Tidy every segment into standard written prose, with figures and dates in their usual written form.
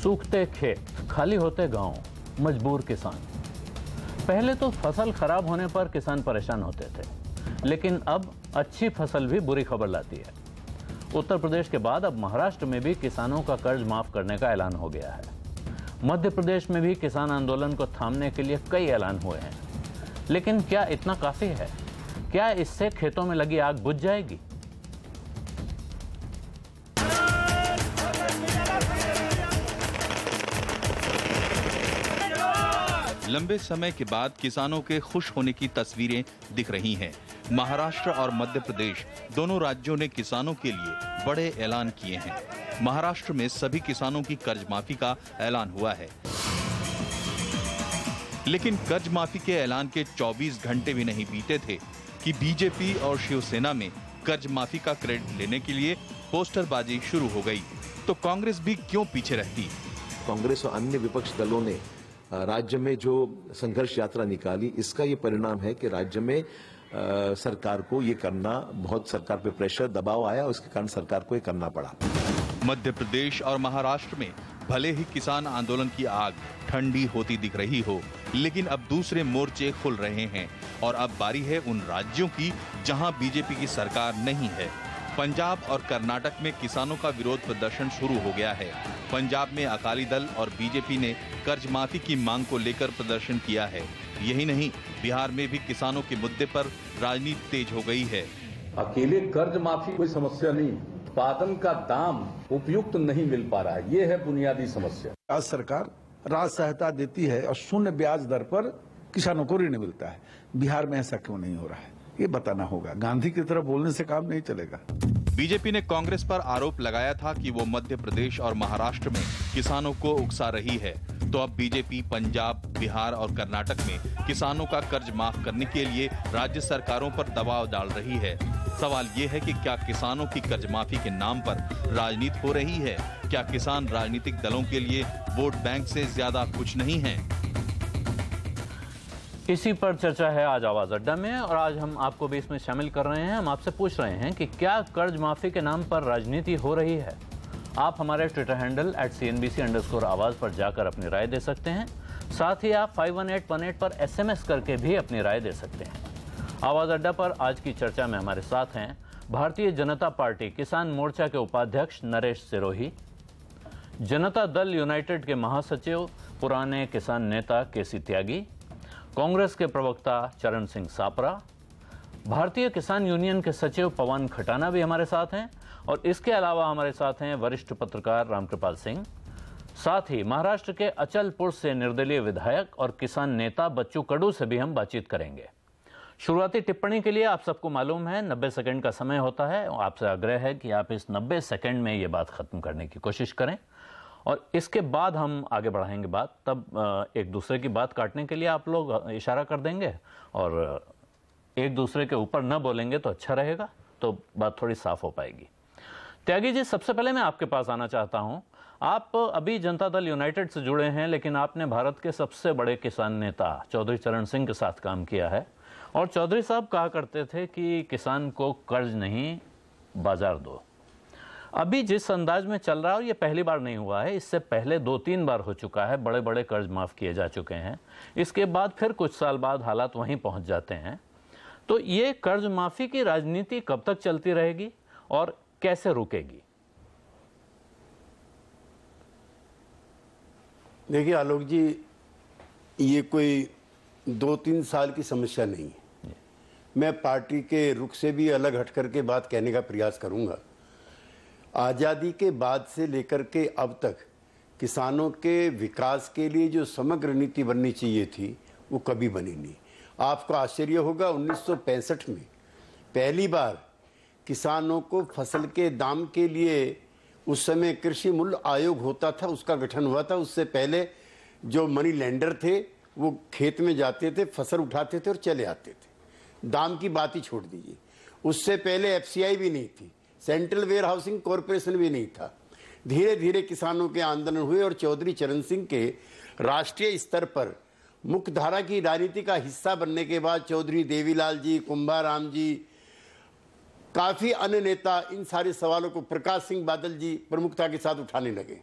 सूखते खेत, खाली होते गांव, मजबूर किसान। पहले तो फसल खराब होने पर किसान परेशान होते थे, लेकिन अब अच्छी फसल भी बुरी खबर लाती है। उत्तर प्रदेश के बाद अब महाराष्ट्र में भी किसानों का कर्ज माफ करने का ऐलान हो गया है। मध्य प्रदेश में भी किसान आंदोलन को थामने के लिए कई ऐलान हुए हैं, लेकिन क्या इतना काफी है? क्या इससे खेतों में लगी आग बुझ जाएगी? लंबे समय के बाद किसानों के खुश होने की तस्वीरें दिख रही हैं। महाराष्ट्र और मध्य प्रदेश दोनों राज्यों ने किसानों के लिए बड़े ऐलान किए हैं। महाराष्ट्र में सभी किसानों की कर्ज माफी का ऐलान हुआ है, लेकिन कर्ज माफी के ऐलान के 24 घंटे भी नहीं बीते थे कि बीजेपी और शिवसेना में कर्ज माफी का क्रेडिट लेने के लिए पोस्टरबाजी शुरू हो गई। तो कांग्रेस भी क्यों पीछे रहती? कांग्रेस और अन्य विपक्ष दलों ने राज्य में जो संघर्ष यात्रा निकाली, इसका ये परिणाम है कि राज्य में सरकार को ये करना, बहुत सरकार पे प्रेशर दबाव आया, उसके कारण सरकार को ये करना पड़ा। मध्य प्रदेश और महाराष्ट्र में भले ही किसान आंदोलन की आग ठंडी होती दिख रही हो, लेकिन अब दूसरे मोर्चे खुल रहे हैं और अब बारी है उन राज्यों की जहां बीजेपी की सरकार नहीं है। पंजाब और कर्नाटक में किसानों का विरोध प्रदर्शन शुरू हो गया है। पंजाब में अकाली दल और बीजेपी ने कर्ज माफी की मांग को लेकर प्रदर्शन किया है। यही नहीं, बिहार में भी किसानों के मुद्दे पर राजनीति तेज हो गई है। अकेले कर्ज माफी कोई समस्या नहीं, उत्पादन का दाम उपयुक्त नहीं मिल पा रहा है, ये है बुनियादी समस्या। आज सरकार राज सहायता देती है और शून्य ब्याज दर पर किसानों को ऋण मिलता है। बिहार में ऐसा क्यों नहीं हो रहा है, ये बताना होगा। गांधी की तरह बोलने से काम नहीं चलेगा। बीजेपी ने कांग्रेस पर आरोप लगाया था कि वो मध्य प्रदेश और महाराष्ट्र में किसानों को उकसा रही है। तो अब बीजेपी पंजाब, बिहार और कर्नाटक में किसानों का कर्ज माफ करने के लिए राज्य सरकारों पर दबाव डाल रही है। सवाल ये है कि क्या किसानों की कर्ज माफी के नाम पर राजनीति हो रही है? क्या किसान राजनीतिक दलों के लिए वोट बैंक से ज्यादा कुछ नहीं है? इसी पर चर्चा है आज आवाज अड्डा में, और आज हम आपको भी इसमें शामिल कर रहे हैं। हम आपसे पूछ रहे हैं कि क्या कर्ज माफी के नाम पर राजनीति हो रही है? आप हमारे ट्विटर हैंडल @CNBC_आवाज पर जाकर अपनी राय दे सकते हैं। साथ ही आप 51818 पर SMS करके भी अपनी राय दे सकते हैं। आवाज अड्डा पर आज की चर्चा में हमारे साथ हैं भारतीय जनता पार्टी किसान मोर्चा के उपाध्यक्ष नरेश सिरोही, जनता दल यूनाइटेड के महासचिव पुराने किसान नेता KC त्यागी, कांग्रेस के प्रवक्ता चरण सिंह सापरा, भारतीय किसान यूनियन के सचिव पवन खटाना भी हमारे साथ हैं, और इसके अलावा हमारे साथ हैं वरिष्ठ पत्रकार रामकृपाल सिंह। साथ ही महाराष्ट्र के अचलपुर से निर्दलीय विधायक और किसान नेता बच्चू कडू से भी हम बातचीत करेंगे। शुरुआती टिप्पणी के लिए आप सबको मालूम है 90 सेकंड का समय होता है। आपसे आग्रह है कि आप इस 90 सेकंड में ये बात खत्म करने की कोशिश करें, और इसके बाद हम आगे बढ़ाएंगे बात। तब एक दूसरे की बात काटने के लिए आप लोग इशारा कर देंगे, और एक दूसरे के ऊपर न बोलेंगे तो अच्छा रहेगा, तो बात थोड़ी साफ हो पाएगी। त्यागी जी, सबसे पहले मैं आपके पास आना चाहता हूं। आप अभी जनता दल यूनाइटेड से जुड़े हैं, लेकिन आपने भारत के सबसे बड़े किसान नेता चौधरी चरण सिंह के साथ काम किया है, और चौधरी साहब कहा करते थे कि किसान को कर्ज नहीं, बाजार दो। अभी जिस अंदाज में चल रहा है, ये पहली बार नहीं हुआ है, इससे पहले 2-3 बार हो चुका है, बड़े बड़े कर्ज माफ किए जा चुके हैं। इसके बाद फिर कुछ साल बाद हालात वहीं पहुंच जाते हैं। तो ये कर्ज माफी की राजनीति कब तक चलती रहेगी और कैसे रुकेगी? देखिए आलोक जी, ये कोई 2-3 साल की समस्या नहीं है। मैं पार्टी के रुख से भी अलग हट करके बात कहने का प्रयास करूंगा। आज़ादी के बाद से लेकर के अब तक किसानों के विकास के लिए जो समग्र नीति बननी चाहिए थी, वो कभी बनी नहीं। आपको आश्चर्य होगा, 1965 में पहली बार किसानों को फसल के दाम के लिए उस समय कृषि मूल्य आयोग होता था, उसका गठन हुआ था। उससे पहले जो मनी लेंडर थे वो खेत में जाते थे, फसल उठाते थे और चले आते थे। दाम की बात ही छोड़ दीजिए। उससे पहले FCI भी नहीं थी, सेंट्रल वेयर हाउसिंग कॉरपोरेशन भी नहीं था। धीरे धीरे किसानों के आंदोलन हुए और चौधरी चरण सिंह के राष्ट्रीय स्तर पर मुख्य धारा की राजनीति का हिस्सा बनने के बाद चौधरी देवीलाल जी, कुंभाराम जी, काफी अन्य नेता इन सारे सवालों को, प्रकाश सिंह बादल जी प्रमुखता के साथ उठाने लगे।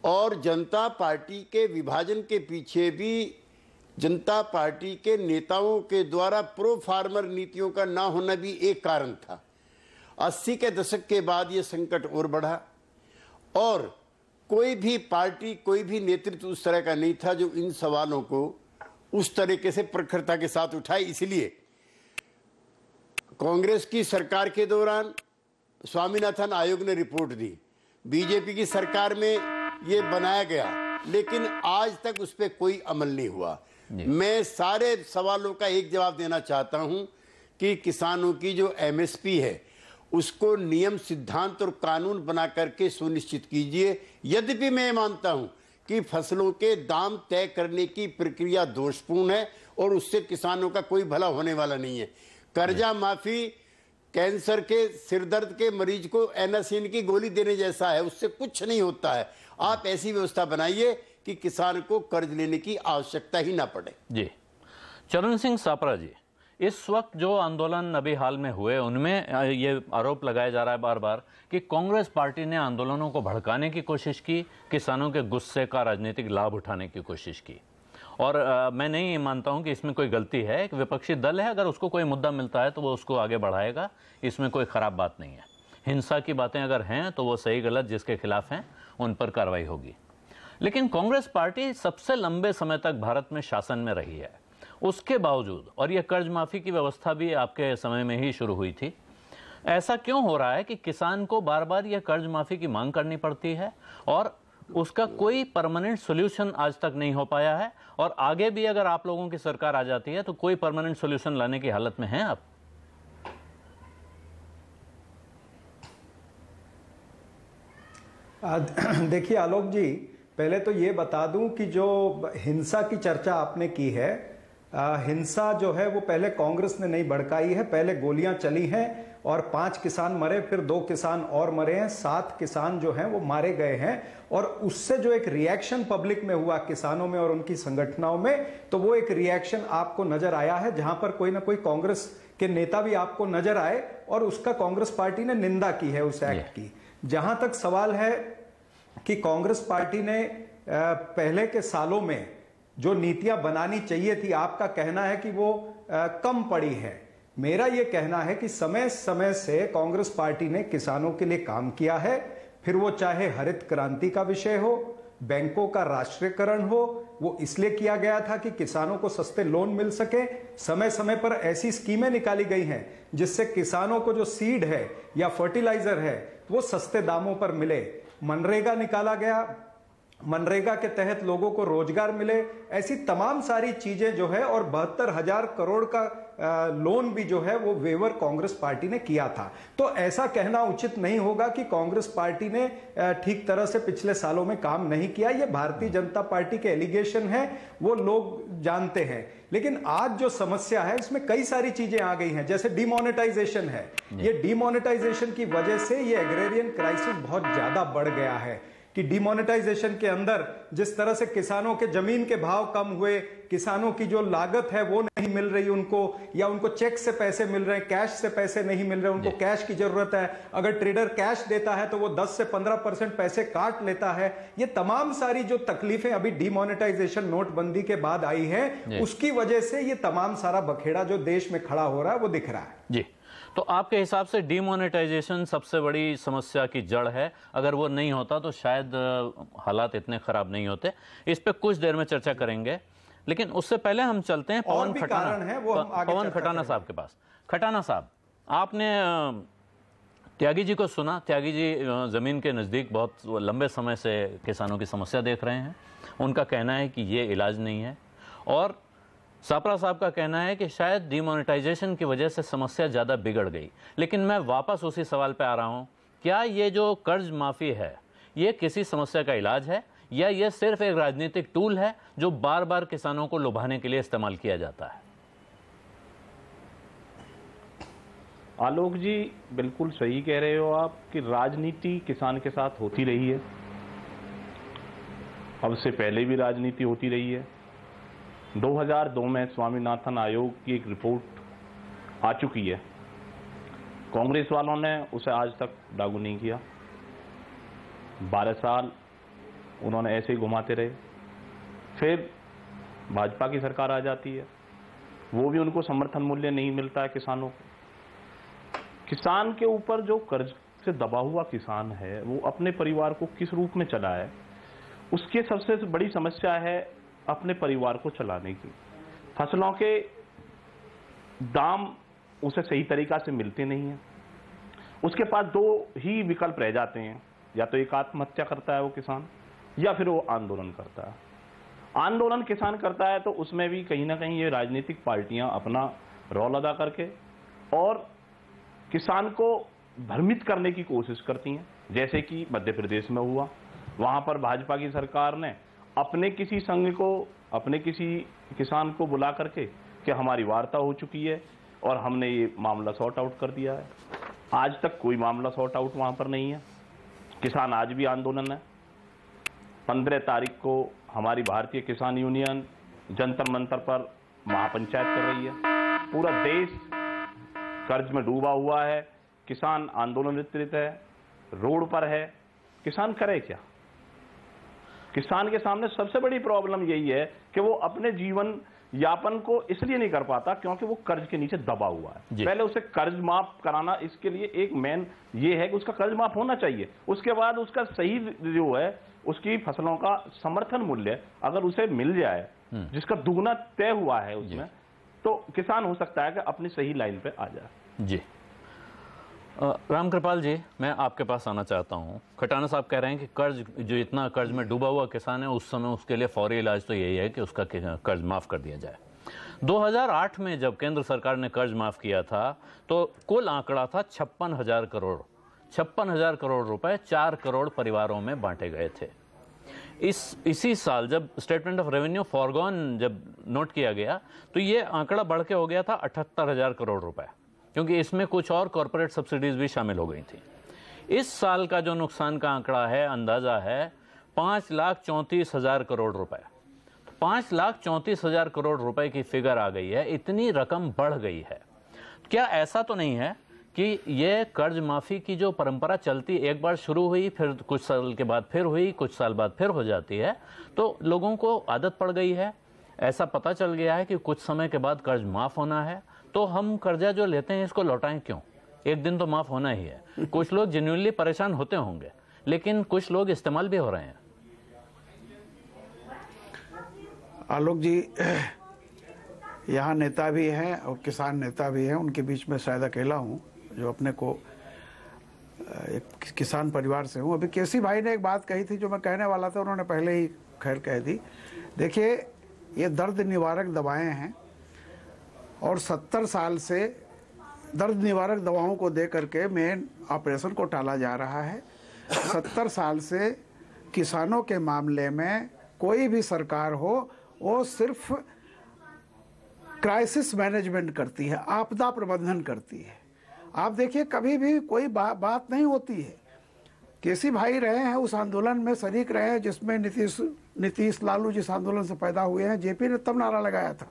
और जनता पार्टी के विभाजन के पीछे भी जनता पार्टी के नेताओं के द्वारा प्रो फार्मर नीतियों का ना होना भी एक कारण था। 80 के दशक के बाद ये संकट और बढ़ा और कोई भी पार्टी, कोई भी नेतृत्व उस तरह का नहीं था जो इन सवालों को उस तरीके से प्रखरता के साथ उठाए। इसलिए कांग्रेस की सरकार के दौरान स्वामीनाथन आयोग ने रिपोर्ट दी, बीजेपी की सरकार में ये बनाया गया, लेकिन आज तक उस पर कोई अमल नहीं हुआ। मैं सारे सवालों का एक जवाब देना चाहता हूं कि किसानों की जो एमएसपी है उसको नियम, सिद्धांत और कानून बना करके सुनिश्चित कीजिए। यद्यपि मैं मानता हूं कि फसलों के दाम तय करने की प्रक्रिया दोषपूर्ण है और उससे किसानों का कोई भला होने वाला नहीं है। कर्जा माफी कैंसर के, सिरदर्द के मरीज को एनासिन की गोली देने जैसा है, उससे कुछ नहीं होता है। आप ऐसी व्यवस्था बनाइए कि किसान को कर्ज लेने की आवश्यकता ही ना पड़े। जी, चरण सिंह सापरा जी, इस वक्त जो आंदोलन अभी हाल में हुए उनमें ये आरोप लगाया जा रहा है बार बार कि कांग्रेस पार्टी ने आंदोलनों को भड़काने की कोशिश की, किसानों के गुस्से का राजनीतिक लाभ उठाने की कोशिश की। और मैं नहीं मानता हूं कि इसमें कोई गलती है। एक विपक्षी दल है, अगर उसको कोई मुद्दा मिलता है तो वो उसको आगे बढ़ाएगा, इसमें कोई खराब बात नहीं है। हिंसा की बातें अगर हैं तो वो सही गलत जिसके खिलाफ हैं उन पर कार्रवाई होगी। लेकिन कांग्रेस पार्टी सबसे लंबे समय तक भारत में शासन में रही है, उसके बावजूद, और यह कर्ज माफी की व्यवस्था भी आपके समय में ही शुरू हुई थी, ऐसा क्यों हो रहा है कि किसान को बार बार यह कर्ज माफी की मांग करनी पड़ती है और उसका कोई परमानेंट सॉल्यूशन आज तक नहीं हो पाया है? और आगे भी अगर आप लोगों की सरकार आ जाती है तो कोई परमानेंट सॉल्यूशन लाने की हालत में हैं आप? देखिए आलोक जी, पहले तो ये बता दूं कि जो हिंसा की चर्चा आपने की है, हिंसा जो है वो पहले कांग्रेस ने नहीं भड़काई है। पहले गोलियां चली हैं और 5 किसान मरे, फिर 2 किसान और मरे हैं, 7 किसान जो हैं वो मारे गए हैं। और उससे जो एक रिएक्शन पब्लिक में हुआ, किसानों में और उनकी संगठनों में, तो वो एक रिएक्शन आपको नजर आया है जहां पर कोई ना कोई कांग्रेस के नेता भी आपको नजर आए और उसका कांग्रेस पार्टी ने निंदा की है उस एक्ट की। जहां तक सवाल है कि कांग्रेस पार्टी ने पहले के सालों में जो नीतियां बनानी चाहिए थी, आपका कहना है कि वो कम पड़ी है। मेरा यह कहना है कि समय समय से कांग्रेस पार्टी ने किसानों के लिए काम किया है, फिर वो चाहे हरित क्रांति का विषय हो, बैंकों का राष्ट्रीयकरण हो, वो इसलिए किया गया था कि किसानों को सस्ते लोन मिल सके। समय समय पर ऐसी स्कीमें निकाली गई हैं जिससे किसानों को जो सीड है या फर्टिलाइजर है वो सस्ते दामों पर मिले। मनरेगा निकाला गया, मनरेगा के तहत लोगों को रोजगार मिले। ऐसी तमाम सारी चीजें जो है, और 72,000 करोड़ का लोन भी जो है वो वेवर कांग्रेस पार्टी ने किया था। तो ऐसा कहना उचित नहीं होगा कि कांग्रेस पार्टी ने ठीक तरह से पिछले सालों में काम नहीं किया। ये भारतीय जनता पार्टी के एलिगेशन है, वो लोग जानते हैं। लेकिन आज जो समस्या है इसमें कई सारी चीजें आ गई हैं, जैसे डिमोनेटाइजेशन है। ये डिमोनेटाइजेशन की वजह से ये एग्रेरियन क्राइसिस बहुत ज्यादा बढ़ गया है कि डिमोनेटाइजेशन के अंदर जिस तरह से किसानों के जमीन के भाव कम हुए, किसानों की जो लागत है वो नहीं मिल रही उनको, या उनको चेक से पैसे मिल रहे हैं, कैश से पैसे नहीं मिल रहे, उनको कैश की जरूरत है। अगर ट्रेडर कैश देता है तो वो 10 से 15% पैसे काट लेता है। ये तमाम सारी जो तकलीफें अभी डिमोनेटाइजेशन नोटबंदी के बाद आई है, उसकी वजह से ये तमाम सारा बखेड़ा जो देश में खड़ा हो रहा है वो दिख रहा है। जी, तो आपके हिसाब से डिमोनेटाइजेशन सबसे बड़ी समस्या की जड़ है। अगर वो नहीं होता तो शायद हालात इतने खराब नहीं होते। इस पे कुछ देर में चर्चा करेंगे, लेकिन उससे पहले हम चलते हैं पवन खटाना साहब के पास। खटाना साहब, आपने त्यागी जी को सुना। त्यागी जी जमीन के नजदीक बहुत लंबे समय से किसानों की समस्या देख रहे हैं। उनका कहना है कि ये इलाज नहीं है, और सापरा साहब का कहना है कि शायद डिमोनेटाइजेशन की वजह से समस्या ज़्यादा बिगड़ गई। लेकिन मैं वापस उसी सवाल पे आ रहा हूँ, क्या ये जो कर्ज माफ़ी है ये किसी समस्या का इलाज है, या ये सिर्फ एक राजनीतिक टूल है जो बार बार किसानों को लुभाने के लिए इस्तेमाल किया जाता है? आलोक जी, बिल्कुल सही कह रहे हो आप कि राजनीति किसान के साथ होती रही है। अब से पहले भी राजनीति होती रही है। 2002 में स्वामीनाथन आयोग की एक रिपोर्ट आ चुकी है, कांग्रेस वालों ने उसे आज तक लागू नहीं किया। 12 साल उन्होंने ऐसे ही घुमाते रहे। फिर भाजपा की सरकार आ जाती है, वो भी उनको समर्थन मूल्य नहीं मिलता है किसानों को। किसान के ऊपर जो कर्ज से दबा हुआ किसान है, वो अपने परिवार को किस रूप में चलाए, उसकी सबसे बड़ी समस्या है अपने परिवार को चलाने की। फसलों के दाम उसे सही तरीका से मिलते नहीं हैं। उसके पास दो ही विकल्प रह जाते हैं, या तो एक आत्महत्या करता है वो किसान, या फिर वो आंदोलन करता है। आंदोलन किसान करता है तो उसमें भी कहीं ना कहीं ये राजनीतिक पार्टियां अपना रोल अदा करके और किसान को भ्रमित करने की कोशिश करती हैं। जैसे कि मध्य प्रदेश में हुआ, वहां पर भाजपा की सरकार ने अपने किसी संघ को, अपने किसी किसान को बुला करके कि हमारी वार्ता हो चुकी है और हमने ये मामला सॉर्ट आउट कर दिया है। आज तक कोई मामला सॉर्ट आउट वहां पर नहीं है। किसान आज भी आंदोलन है। 15 तारीख को हमारी भारतीय किसान यूनियन जंतर मंतर पर महापंचायत कर रही है। पूरा देश कर्ज में डूबा हुआ है, किसान आंदोलनरत है, रोड पर है। किसान करे क्या? किसान के सामने सबसे बड़ी प्रॉब्लम यही है कि वो अपने जीवन यापन को इसलिए नहीं कर पाता क्योंकि वो कर्ज के नीचे दबा हुआ है। पहले उसे कर्ज माफ कराना, इसके लिए एक मेन ये है कि उसका कर्ज माफ होना चाहिए। उसके बाद उसका सही जो है उसकी फसलों का समर्थन मूल्य अगर उसे मिल जाए, जिसका दुगना तय हुआ है उसमें, तो किसान हो सकता है कि अपनी सही लाइन पे आ जाए। जी रामकृपाल जी, मैं आपके पास आना चाहता हूं। खटाना साहब कह रहे हैं कि कर्ज, जो इतना कर्ज में डूबा हुआ किसान है, उस समय उसके लिए फौरी इलाज तो यही है कि उसका कर्ज माफ कर दिया जाए। 2008 में जब केंद्र सरकार ने कर्ज माफ किया था तो कुल आंकड़ा था 56,000 करोड़। 56,000 करोड़ रुपए 4 करोड़ परिवारों में बांटे गए थे। इसी साल जब स्टेटमेंट ऑफ रेवेन्यू फॉरगॉन जब नोट किया गया तो ये आंकड़ा बढ़ के हो गया था 78,000 करोड़ रुपए, क्योंकि इसमें कुछ और कॉर्पोरेट सब्सिडीज भी शामिल हो गई थी। इस साल का जो नुकसान का आंकड़ा है, अंदाजा है 5,34,000 करोड़ रुपए। 5,34,000 करोड़ रुपए की फिगर आ गई है। इतनी रकम बढ़ गई है। क्या ऐसा तो नहीं है कि ये कर्ज माफी की जो परंपरा चलती, एक बार शुरू हुई, फिर कुछ साल के बाद फिर हुई, कुछ साल बाद फिर हो जाती है, तो लोगों को आदत पड़ गई है, ऐसा पता चल गया है कि कुछ समय के बाद कर्ज माफ होना है, तो हम कर्जा जो लेते हैं इसको लौटाएं क्यों? एक दिन तो माफ होना ही है। कुछ लोग जेन्युइनली परेशान होते होंगे, लेकिन कुछ लोग इस्तेमाल भी हो रहे हैं। आलोक जी, यहाँ नेता भी हैं और किसान नेता भी हैं, उनके बीच में शायद अकेला हूँ जो अपने को एक किसान परिवार से हूँ। अभी केसी भाई ने एक बात कही थी जो मैं कहने वाला था, उन्होंने पहले ही खैर कह दी। देखिए, ये दर्द निवारक दवाएं हैं और 70 साल से दर्द निवारक दवाओं को दे करके मेन ऑपरेशन को टाला जा रहा है। 70 साल से किसानों के मामले में कोई भी सरकार हो, वो सिर्फ क्राइसिस मैनेजमेंट करती है, आपदा प्रबंधन करती है। आप देखिए, कभी भी कोई बात नहीं होती है। केसी भाई रहे हैं, उस आंदोलन में शरीक रहे हैं जिसमें नीतीश लालू जिस आंदोलन से पैदा हुए हैं, जेपी ने तब नारा लगाया था।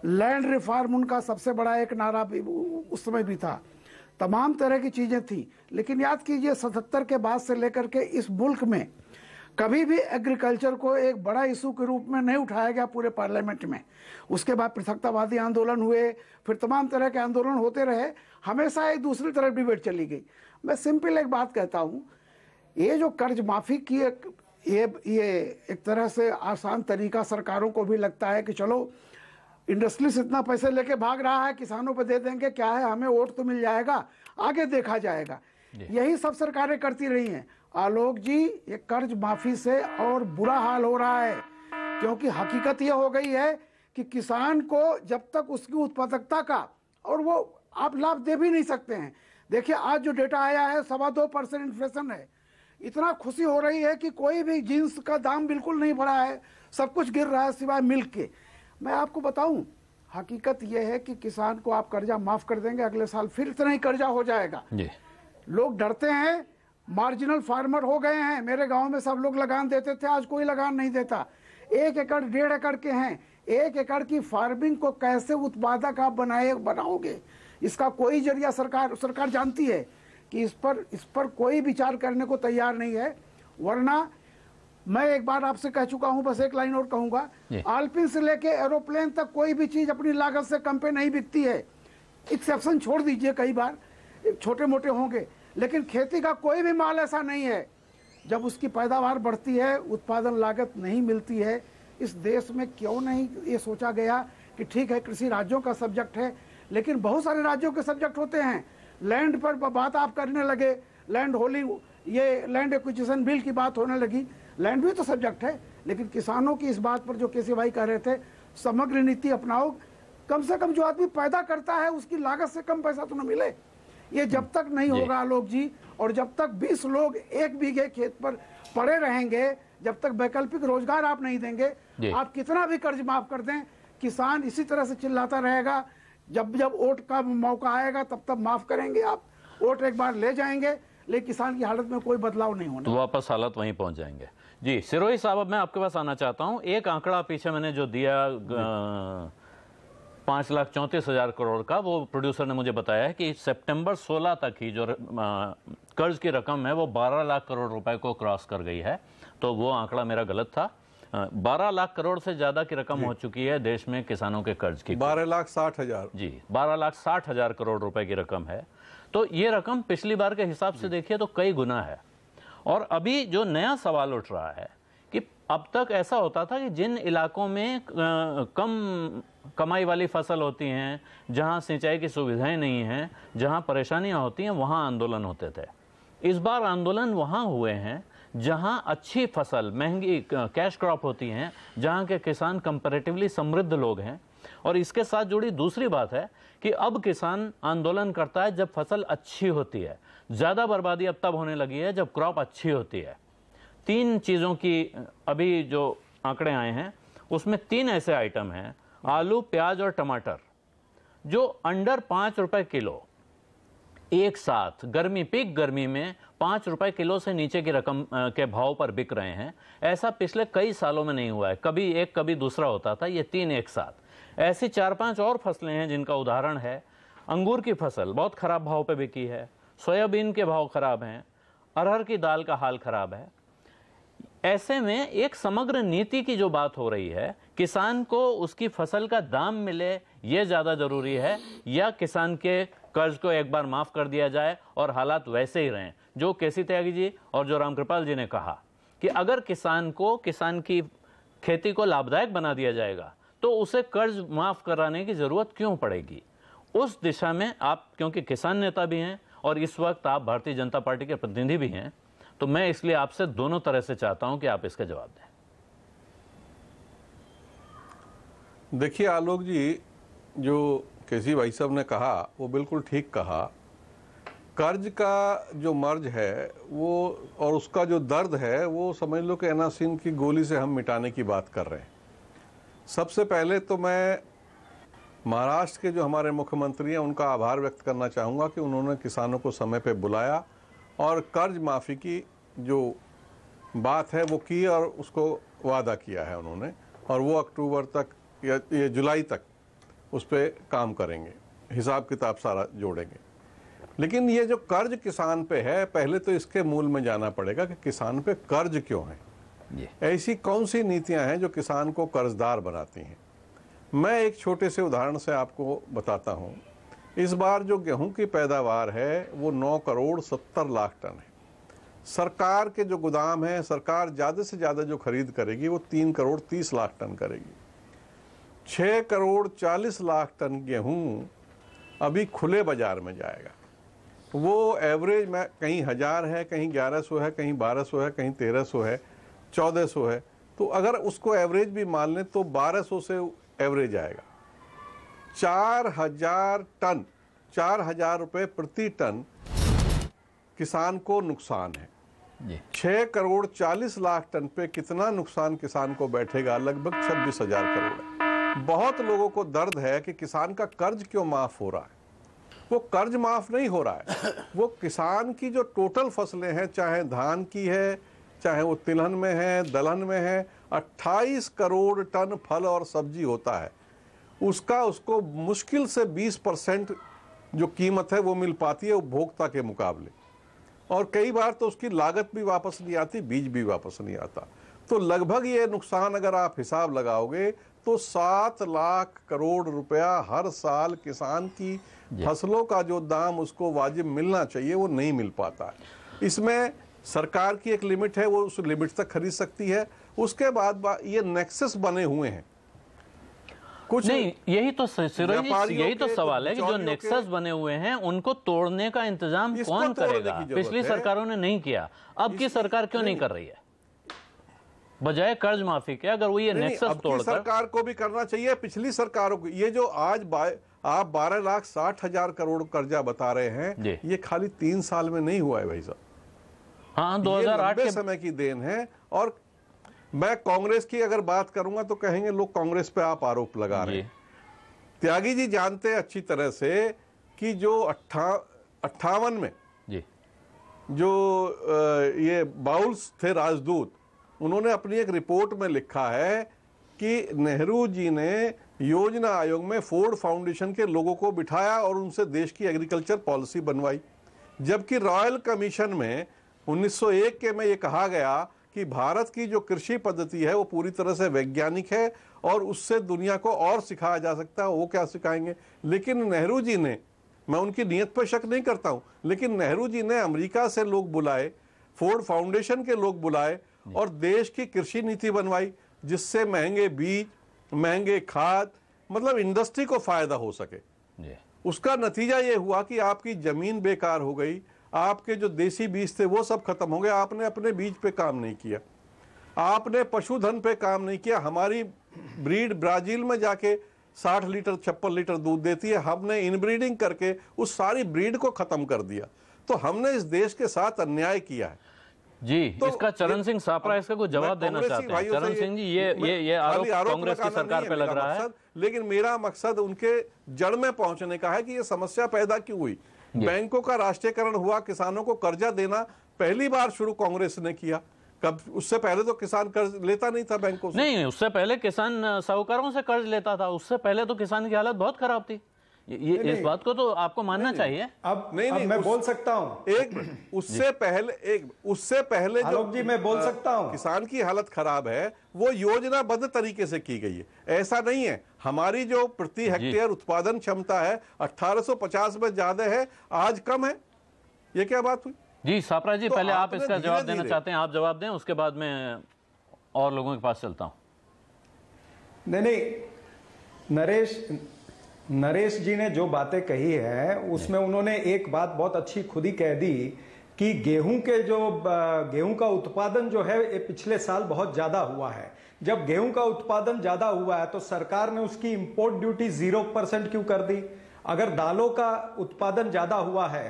लैंड रिफॉर्म उनका सबसे बड़ा एक नारा भी उस समय भी था। तमाम तरह की चीजें थी, लेकिन याद कीजिए 77 के बाद से लेकर के इस मुल्क में कभी भी एग्रीकल्चर को एक बड़ा इशू के रूप में नहीं उठाया गया पूरे पार्लियामेंट में। उसके बाद पृथकतावादी आंदोलन हुए, फिर तमाम तरह के आंदोलन होते रहे, हमेशा एक दूसरी तरफ डिबेट चली गई। मैं सिंपल एक बात कहता हूँ, ये जो कर्ज माफी की ये एक तरह से आसान तरीका सरकारों को भी लगता है कि चलो इंडस्ट्रीज इतना पैसे लेके भाग रहा है, किसानों पे दे देंगे, क्या है, हमें वोट तो मिल जाएगा, आगे देखा जाएगा। यही सब सरकारें करती रही हैं। आलोक जी, ये कर्ज माफी से और बुरा हाल हो रहा है, क्योंकि हकीकत ये हो गई है कि किसान को जब तक उसकी उत्पादकता का और वो आप लाभ दे भी नहीं सकते हैं। देखिए, आज जो डेटा आया है 2.25% इन्फ्लेशन है। इतना खुशी हो रही है कि कोई भी जींस का दाम बिल्कुल नहीं बढ़ा है, सब कुछ गिर रहा है सिवाय मिल्क के। मैं आपको बताऊं, हकीकत यह है कि किसान को आप कर्जा माफ कर देंगे, अगले साल फिर इतना ही कर्जा हो जाएगा। लोग डरते हैं, मार्जिनल फार्मर हो गए हैं। मेरे गांव में सब लोग लगान देते थे, आज कोई लगान नहीं देता। 1 एकड़ 1.5 एकड़ के हैं। 1 एकड़ की फार्मिंग को कैसे उत्पादक आप बनाओगे, इसका कोई जरिया सरकार जानती है कि इस पर कोई विचार करने को तैयार नहीं है। वरना मैं एक बार आपसे कह चुका हूं, बस एक लाइन और कहूंगा, आलपिन से लेके एरोप्लेन तक कोई भी चीज अपनी लागत से कम पे नहीं बिकती है। एक्सेप्शन छोड़ दीजिए, कई बार छोटे मोटे होंगे, लेकिन खेती का कोई भी माल ऐसा नहीं है जब उसकी पैदावार बढ़ती है, उत्पादन लागत नहीं मिलती है। इस देश में क्यों नहीं ये सोचा गया कि ठीक है कृषि राज्यों का सब्जेक्ट है, लेकिन बहुत सारे राज्यों के सब्जेक्ट होते हैं। लैंड पर बात आप करने लगे, लैंड होलिंग, ये लैंड एक्विजिशन बिल की बात होने लगी, लैंड भी तो सब्जेक्ट है। लेकिन किसानों की इस बात पर जो केसी भाई कह रहे थे, समग्र नीति अपनाओ, कम से कम जो आदमी पैदा करता है उसकी लागत से कम पैसा तो न मिले। ये जब तक नहीं होगा आलोक जी, और जब तक 20 लोग 1 बीघे खेत पर पड़े रहेंगे, जब तक वैकल्पिक रोजगार आप नहीं देंगे, आप कितना भी कर्ज माफ कर दें, किसान इसी तरह से चिल्लाता रहेगा। जब जब वोट का मौका आएगा तब तब माफ करेंगे आप, वोट एक बार ले जाएंगे, लेकिन किसान की हालत में कोई बदलाव नहीं होना, तो वापस हालत वहीं पहुंच जाएंगे। जी सिरोही साहब, अब मैं आपके पास आना चाहता हूं। एक आंकड़ा पीछे मैंने जो दिया 5,34,000 करोड़ का, वो प्रोड्यूसर ने मुझे बताया है कि सितंबर 16 तक ही जो कर्ज की रकम है वो 12 लाख करोड़ रुपए को क्रॉस कर गई है। तो वो आंकड़ा मेरा गलत था। 12 लाख करोड़ से ज्यादा की रकम हो चुकी है देश में किसानों के कर्ज की। 12,60,000 जी 12,60,000 करोड़ रुपए की रकम है। तो ये रकम पिछली बार के हिसाब से देखिए तो कई गुना है। और अभी जो नया सवाल उठ रहा है कि अब तक ऐसा होता था कि जिन इलाकों में कम कमाई वाली फसल होती हैं, जहां सिंचाई की सुविधाएं नहीं हैं, जहां परेशानियां होती हैं, वहां आंदोलन होते थे। इस बार आंदोलन वहां हुए हैं जहां अच्छी फसल, महंगी कैश क्रॉप होती हैं, जहां के किसान कंपैरेटिवली समृद्ध लोग हैं। और इसके साथ जुड़ी दूसरी बात है कि अब किसान आंदोलन करता है जब फसल अच्छी होती है। ज़्यादा बर्बादी अब तब होने लगी है जब क्रॉप अच्छी होती है। 3 चीज़ों की अभी जो आंकड़े आए हैं उसमें 3 ऐसे आइटम हैं, आलू, प्याज और टमाटर, जो अंडर 5 रुपए किलो एक साथ गर्मी, पीक गर्मी में 5 रुपए किलो से नीचे की रकम के भाव पर बिक रहे हैं। ऐसा पिछले कई सालों में नहीं हुआ है। कभी एक कभी दूसरा होता था, ये 3 एक साथ। ऐसी 4-5 और फसलें हैं जिनका उदाहरण है, अंगूर की फसल बहुत खराब भाव पे बिकी है, सोयाबीन के भाव खराब हैं, अरहर की दाल का हाल खराब है। ऐसे में एक समग्र नीति की जो बात हो रही है, किसान को उसकी फसल का दाम मिले ये ज़्यादा ज़रूरी है, या किसान के कर्ज को एक बार माफ़ कर दिया जाए और हालात वैसे ही रहें। जो केसी त्यागी जी और जो रामकृपाल जी ने कहा कि अगर किसान की खेती को लाभदायक बना दिया जाएगा तो उसे कर्ज माफ़ कराने की ज़रूरत क्यों पड़ेगी। उस दिशा में आप, क्योंकि किसान नेता भी हैं और इस वक्त आप भारतीय जनता पार्टी के प्रतिनिधि भी हैं, तो मैं इसलिए आपसे दोनों तरह से चाहता हूं कि आप इसका जवाब दें। देखिए आलोक जी, जो केसी भाई साहब ने कहा वो बिल्कुल ठीक कहा। कर्ज का जो मर्ज है वो और उसका जो दर्द है वो समझ लो कि एनासिन की गोली से हम मिटाने की बात कर रहे हैं। सबसे पहले तो मैं महाराष्ट्र के जो हमारे मुख्यमंत्री हैं उनका आभार व्यक्त करना चाहूँगा कि उन्होंने किसानों को समय पे बुलाया और कर्ज माफ़ी की जो बात है वो की और उसको वादा किया है उन्होंने, और वो अक्टूबर तक या ये जुलाई तक उस पर काम करेंगे, हिसाब किताब सारा जोड़ेंगे। लेकिन ये जो कर्ज किसान पे है, पहले तो इसके मूल में जाना पड़ेगा कि किसान पे कर्ज क्यों है, ऐसी कौन सी नीतियां हैं जो किसान को कर्जदार बनाती हैं। मैं एक छोटे से उदाहरण से आपको बताता हूं। इस बार जो गेहूं की पैदावार है वो 9 करोड़ 70 लाख टन है। सरकार के जो गोदाम है, सरकार ज़्यादा से ज़्यादा जो खरीद करेगी वो 3 करोड़ 30 लाख टन करेगी। 6 करोड़ 40 लाख टन गेहूं अभी खुले बाजार में जाएगा। वो एवरेज में कहीं 1000 है, कहीं 1100 है, कहीं 1200 है, कहीं 1300 है, 1400 है। तो अगर उसको एवरेज भी मान लें तो 1200 से एवरेज आएगा। 4000 टन, 4000 रुपये प्रति टन किसान को नुकसान है। 6 करोड़ 40 लाख टन पे कितना नुकसान किसान को बैठेगा? लगभग 26,000 करोड़ है। बहुत लोगों को दर्द है कि किसान का कर्ज क्यों माफ हो रहा है। वो कर्ज माफ नहीं हो रहा है, वो किसान की जो टोटल फसलें हैं, चाहे धान की है, चाहे वो तिलहन में है, दलहन में है, 28 करोड़ टन फल और सब्जी होता है। उसको मुश्किल से 20% जो कीमत है वो मिल पाती है उपभोक्ता के मुकाबले, और कई बार तो उसकी लागत भी वापस नहीं आती, बीज भी वापस नहीं आता। तो लगभग ये नुकसान अगर आप हिसाब लगाओगे तो 7 लाख करोड़ रुपया हर साल किसान की फसलों का जो दाम उसको वाजिब मिलना चाहिए वो नहीं मिल पाता है। इसमें सरकार की एक लिमिट है, वो उस लिमिट तक खरीद सकती है, उसके बाद ये नेक्सस बने हुए हैं कुछ नहीं। यही तो यही तो सवाल है कि जो नेक्सस बने हुए हैं उनको तोड़ने का इंतजाम कौन करेगा? पिछली सरकारों ने नहीं किया, अब की सरकार क्यों नहीं कर रही है? बजाय कर्ज माफी के अगर वो ये नेक्सस तोड़कर, सरकार को भी करना चाहिए, पिछली सरकारों को। ये जो आज आप 12,60,000 करोड़ कर्जा बता रहे हैं, ये खाली 3 साल में नहीं हुआ है भाई साहब। हाँ, 2008 के समय की देन है। और मैं कांग्रेस की अगर बात करूंगा तो कहेंगे लोग कांग्रेस पे आप आरोप लगा रहे हैं। त्यागी जी जानते हैं अच्छी तरह से कि जो 58 में जो ये बाउल्स थे राजदूत, उन्होंने अपनी एक रिपोर्ट में लिखा है कि नेहरू जी ने योजना आयोग में फोर्ड फाउंडेशन के लोगों को बिठाया और उनसे देश की एग्रीकल्चर पॉलिसी बनवाई, जबकि रॉयल कमीशन में 1901 के में ये कहा गया कि भारत की जो कृषि पद्धति है वो पूरी तरह से वैज्ञानिक है और उससे दुनिया को और सिखाया जा सकता है। वो क्या सिखाएंगे? लेकिन नेहरू जी ने, मैं उनकी नीयत पर शक नहीं करता हूं, लेकिन नेहरू जी ने अमेरिका से लोग बुलाए, फोर्ड फाउंडेशन के लोग बुलाए और देश की कृषि नीति बनवाई, जिससे महंगे बीज, महंगे खाद, मतलब इंडस्ट्री को फायदा हो सके। उसका नतीजा ये हुआ कि आपकी जमीन बेकार हो गई, आपके जो देसी बीज थे वो सब खत्म हो गए। आपने अपने बीज पे काम नहीं किया, आपने पशुधन पे काम नहीं किया। हमारी ब्रीड ब्राजील में जाके 60 लीटर 56 लीटर दूध देती है, हमने इनब्रीडिंग करके उस सारी ब्रीड को खत्म कर दिया। तो हमने इस देश के साथ अन्याय किया है जी। तो इसका चरण सिंह सापरा इसका कोई जवाब देना चाहते हैं? चरण सिंह जी, ये आरोप कांग्रेस की सरकार पे लग रहा है, लेकिन मेरा मकसद उनके जड़ में पहुंचने का है कि ये समस्या पैदा क्यों हुई। बैंकों का राष्ट्रीयकरण हुआ, किसानों को कर्जा देना पहली बार शुरू कांग्रेस ने किया। कब? उससे पहले तो किसान कर्ज लेता नहीं था बैंकों से। नहीं, उससे पहले किसान साहूकारों से कर्ज लेता था, उससे पहले तो किसान की हालत बहुत खराब थी। ये इस बात को तो आपको मानना चाहिए। अब मैं बोल सकता हूं उससे पहले जो जी मैं बोल सकता हूं, किसान की हालत खराब है वो योजनाबद्ध तरीके से की गई है। ऐसा नहीं है, हमारी जो प्रति हेक्टेयर उत्पादन क्षमता है 1850 में ज्यादा है, आज कम है। ये क्या बात हुई? जी सापरा जी, पहले आप इसका जवाब देना चाहते हैं, आप जवाब दें, उसके बाद मैं और लोगों के पास चलता हूं। नहीं, नरेश जी ने जो बातें कही है उसमें उन्होंने एक बात बहुत अच्छी खुद ही कह दी कि गेहूं का उत्पादन जो है ये पिछले साल बहुत ज्यादा हुआ है। जब गेहूं का उत्पादन ज्यादा हुआ है तो सरकार ने उसकी इंपोर्ट ड्यूटी 0% क्यों कर दी? अगर दालों का उत्पादन ज्यादा हुआ है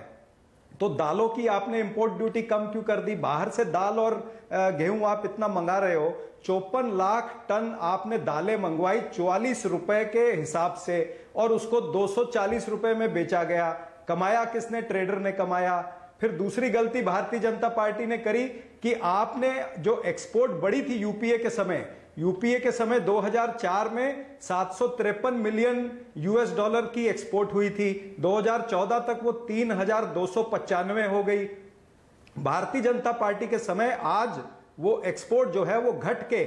तो दालों की आपने इंपोर्ट ड्यूटी कम क्यों कर दी? बाहर से दाल और गेहूं आप इतना मंगा रहे हो, 54 लाख टन आपने दालें मंगवाई 44 रुपए के हिसाब से और उसको 240 रुपए में बेचा गया। कमाया किसने? ट्रेडर ने कमाया। फिर दूसरी गलती भारतीय जनता पार्टी ने करी कि आपने जो एक्सपोर्ट बढ़ी थी यूपीए के समय 2004 में 753 मिलियन यूएस डॉलर की एक्सपोर्ट हुई थी, 2014 तक वो 3,295 हो गई। भारतीय जनता पार्टी के समय आज वो एक्सपोर्ट जो है वो घट के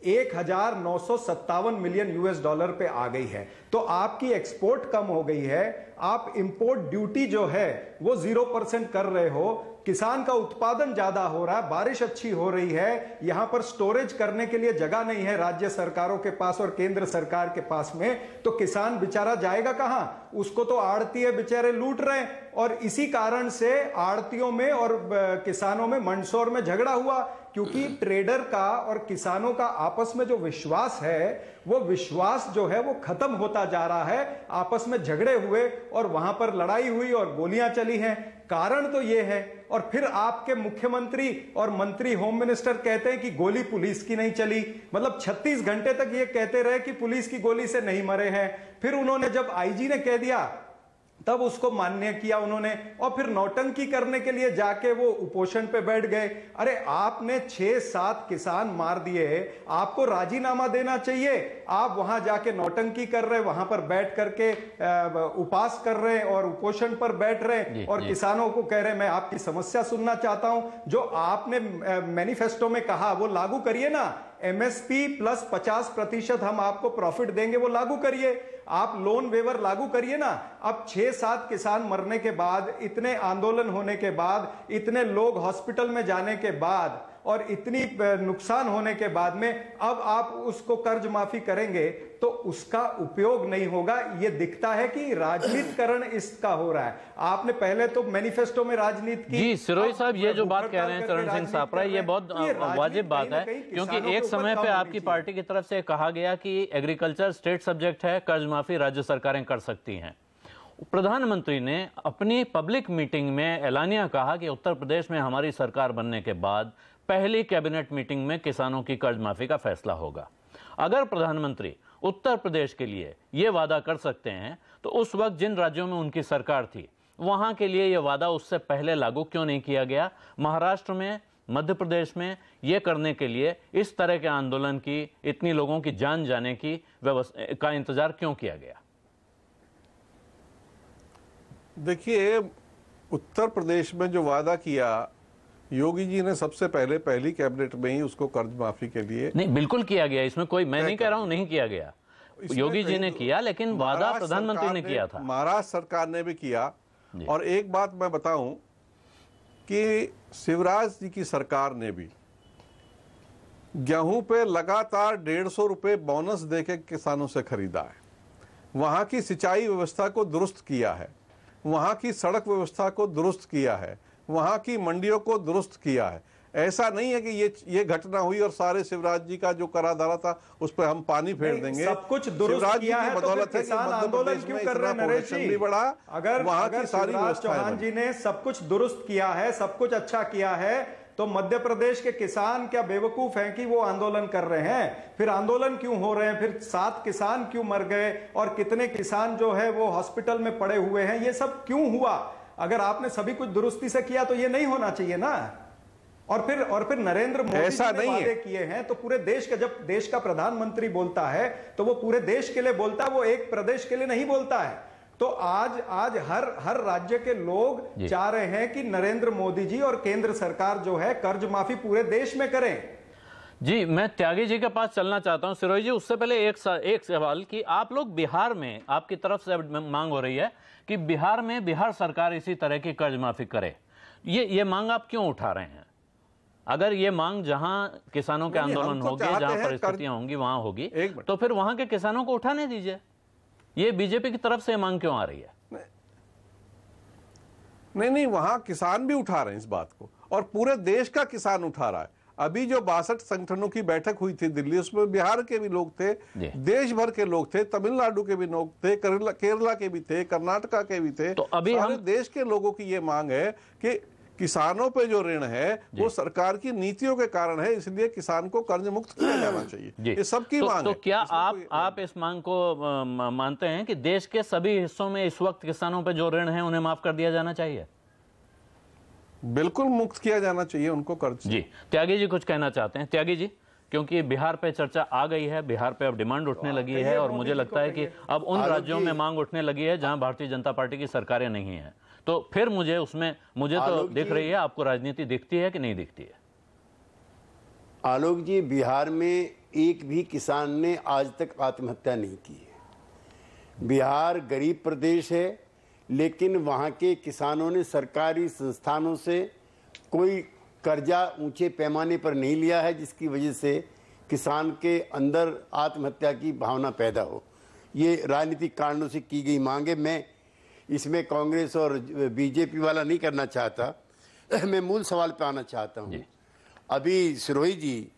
1,957 मिलियन यूएस डॉलर पे आ गई है। तो आपकी एक्सपोर्ट कम हो गई है, आप इंपोर्ट ड्यूटी जो है वो 0% कर रहे हो, किसान का उत्पादन ज्यादा हो रहा है, बारिश अच्छी हो रही है, यहां पर स्टोरेज करने के लिए जगह नहीं है राज्य सरकारों के पास और केंद्र सरकार के पास में, तो किसान बेचारा जाएगा कहां? उसको तो आड़ती बेचारे लूट रहे हैं। और इसी कारण से आड़तियों में और किसानों में मंदसौर में झगड़ा हुआ, क्योंकि ट्रेडर का और किसानों का आपस में जो विश्वास है वो विश्वास जो है वो खत्म होता जा रहा है। आपस में झगड़े हुए और वहां पर लड़ाई हुई और गोलियां चली हैं। कारण तो ये है। और फिर आपके मुख्यमंत्री और मंत्री होम मिनिस्टर कहते हैं कि गोली पुलिस की नहीं चली, मतलब 36 घंटे तक ये कहते रहे कि पुलिस की गोली से नहीं मरे हैं। फिर उन्होंने जब आईजी ने कह दिया तब उसको मान्य किया उन्होंने, और फिर नौटंकी करने के लिए जाके वो उपोषण पे बैठ गए। अरे आपने 6-7 किसान मार दिए, आपको राजीनामा देना चाहिए। आप वहां जाके नौटंकी कर रहे, वहां पर बैठ करके उपवास कर रहे और उपोषण पर बैठ रहे और किसानों को कह रहे मैं आपकी समस्या सुनना चाहता हूं। जो आपने मैनिफेस्टो में कहा वो लागू करिए ना। एमएसपी प्लस 50% हम आपको प्रॉफिट देंगे, वो लागू करिए। आप लोन वेवर लागू करिए ना। अब 6-7 किसान मरने के बाद, इतने आंदोलन होने के बाद, इतने लोग हॉस्पिटल में जाने के बाद और इतनी नुकसान होने के बाद में अब आप उसको कर्ज माफी करेंगे तो उसका उपयोग नहीं होगा। यह दिखता है कि राजनीतिकरण इसका हो रहा है। आपने पहले तो मैनिफेस्टो में राजनीति की। जी सिरोही साहब, ये जो बात कह रहे हैं चरण सिंह सापरा, ये बहुत वाजिब बात है, क्योंकि एक समय पे आपकी पार्टी की तरफ से कहा गया कि एग्रीकल्चर स्टेट सब्जेक्ट है, कर्ज माफी राज्य सरकारें कर सकती हैं। प्रधानमंत्री ने अपनी पब्लिक मीटिंग में ऐलानिया कहा कि उत्तर प्रदेश में हमारी सरकार बनने के बाद पहली कैबिनेट मीटिंग में किसानों की कर्ज माफी का फैसला होगा। अगर प्रधानमंत्री उत्तर प्रदेश के लिए यह वादा कर सकते हैं तो उस वक्त जिन राज्यों में उनकी सरकार थी वहां के लिए यह वादा उससे पहले लागू क्यों नहीं किया गया? महाराष्ट्र में, मध्य प्रदेश में यह करने के लिए इस तरह के आंदोलन की, इतनी लोगों की जान जाने की व्यवस्था का इंतजार क्यों किया गया? देखिए, उत्तर प्रदेश में जो वादा किया योगी जी ने सबसे पहले पहली कैबिनेट में ही उसको कर्ज माफी के लिए नहीं, बिल्कुल किया गया। इसमें कोई, मैं नहीं कह रहा हूं नहीं किया गया, योगी जी ने किया, लेकिन वादा प्रधानमंत्री ने किया था, महाराष्ट्र सरकार ने भी किया। और एक बात मैं बताऊं कि शिवराज जी की सरकार ने भी गेहूं पे लगातार 150 रुपए बोनस देके किसानों से खरीदा है, वहां की सिंचाई व्यवस्था को दुरुस्त किया है, वहां की सड़क व्यवस्था को दुरुस्त किया है, वहां की मंडियों को दुरुस्त किया है। ऐसा नहीं है कि ये घटना हुई और सारे शिवराज जी का जो करा धरा था उस पर हम पानी फेर देंगे। सब कुछ दुरुस्त किया है, बदौलत है कि आंदोलन क्यों कर रहे हैं नरेश जी? अगर वहां की सारी शिवराज चौहान जी ने सब कुछ दुरुस्त किया है, सब कुछ अच्छा किया है, तो मध्य प्रदेश के किसान क्या बेवकूफ हैं कि वो आंदोलन कर रहे हैं? फिर आंदोलन क्यों हो रहे हैं? फिर 7 किसान क्यों मर गए और कितने किसान जो है वो हॉस्पिटल में पड़े हुए हैं? ये सब क्यों हुआ? अगर आपने सभी कुछ दुरुस्ती से किया तो ये नहीं होना चाहिए ना। और फिर नरेंद्र मोदी ऐसा ने वादे किए हैं तो पूरे देश का, जब देश का प्रधानमंत्री बोलता है तो वो पूरे देश के लिए बोलता है, वो एक प्रदेश के लिए नहीं बोलता है। तो आज हर राज्य के लोग चाह रहे हैं कि नरेंद्र मोदी जी और केंद्र सरकार जो है कर्ज माफी पूरे देश में करें। जी, मैं त्यागी जी के पास चलना चाहता हूं। सिरोही जी, उससे पहले एक सवाल कि आप लोग बिहार में, आपकी तरफ से मांग हो रही है कि बिहार में बिहार सरकार इसी तरह की कर्ज माफी करे, ये मांग आप क्यों उठा रहे हैं? अगर ये मांग जहां किसानों के आंदोलन होंगे, जहां परिस्थितियां होंगी वहां होगी, तो फिर वहां के किसानों को उठाने दीजिए। ये बीजेपी की तरफ से मांग क्यों आ रही है? नहीं, वहां किसान भी उठा रहे हैं इस बात को, और पूरे देश का किसान उठा रहा है। अभी जो 62 संगठनों की बैठक हुई थी दिल्ली, उसमें बिहार के भी लोग थे, देश भर के लोग थे, तमिलनाडु के भी लोग थे, केरला के भी थे, कर्नाटका के भी थे। तो अभी सारे देश के लोगों की ये मांग है कि किसानों पे जो ऋण है वो सरकार की नीतियों के कारण है, इसलिए किसान को कर्ज मुक्त किया जाना चाहिए। ये सबकी मांग है। तो क्या आप इस मांग को मानते हैं कि देश के सभी हिस्सों में इस वक्त किसानों पे जो ऋण है उन्हें माफ कर दिया जाना चाहिए? बिल्कुल मुक्त किया जाना चाहिए उनको कर्ज। जी, त्यागी जी कुछ कहना चाहते हैं? त्यागी जी, क्योंकि बिहार पे चर्चा आ गई है, बिहार पे अब डिमांड उठने लगी है, और मुझे लगता है कि अब उन राज्यों में मांग उठने लगी है जहां भारतीय जनता पार्टी की सरकारें नहीं है। तो फिर मुझे तो दिख रही है, आपको राजनीति दिखती है कि नहीं दिखती है? आलोक जी, बिहार में एक भी किसान ने आज तक आत्महत्या नहीं की है। बिहार गरीब प्रदेश है, लेकिन वहाँ के किसानों ने सरकारी संस्थानों से कोई कर्जा ऊंचे पैमाने पर नहीं लिया है, जिसकी वजह से किसान के अंदर आत्महत्या की भावना पैदा हो। ये राजनीतिक कारणों से की गई मांग है। मैं इसमें कांग्रेस और बीजेपी वाला नहीं करना चाहता, मैं मूल सवाल पे आना चाहता हूँ। अभी सिरोही जी,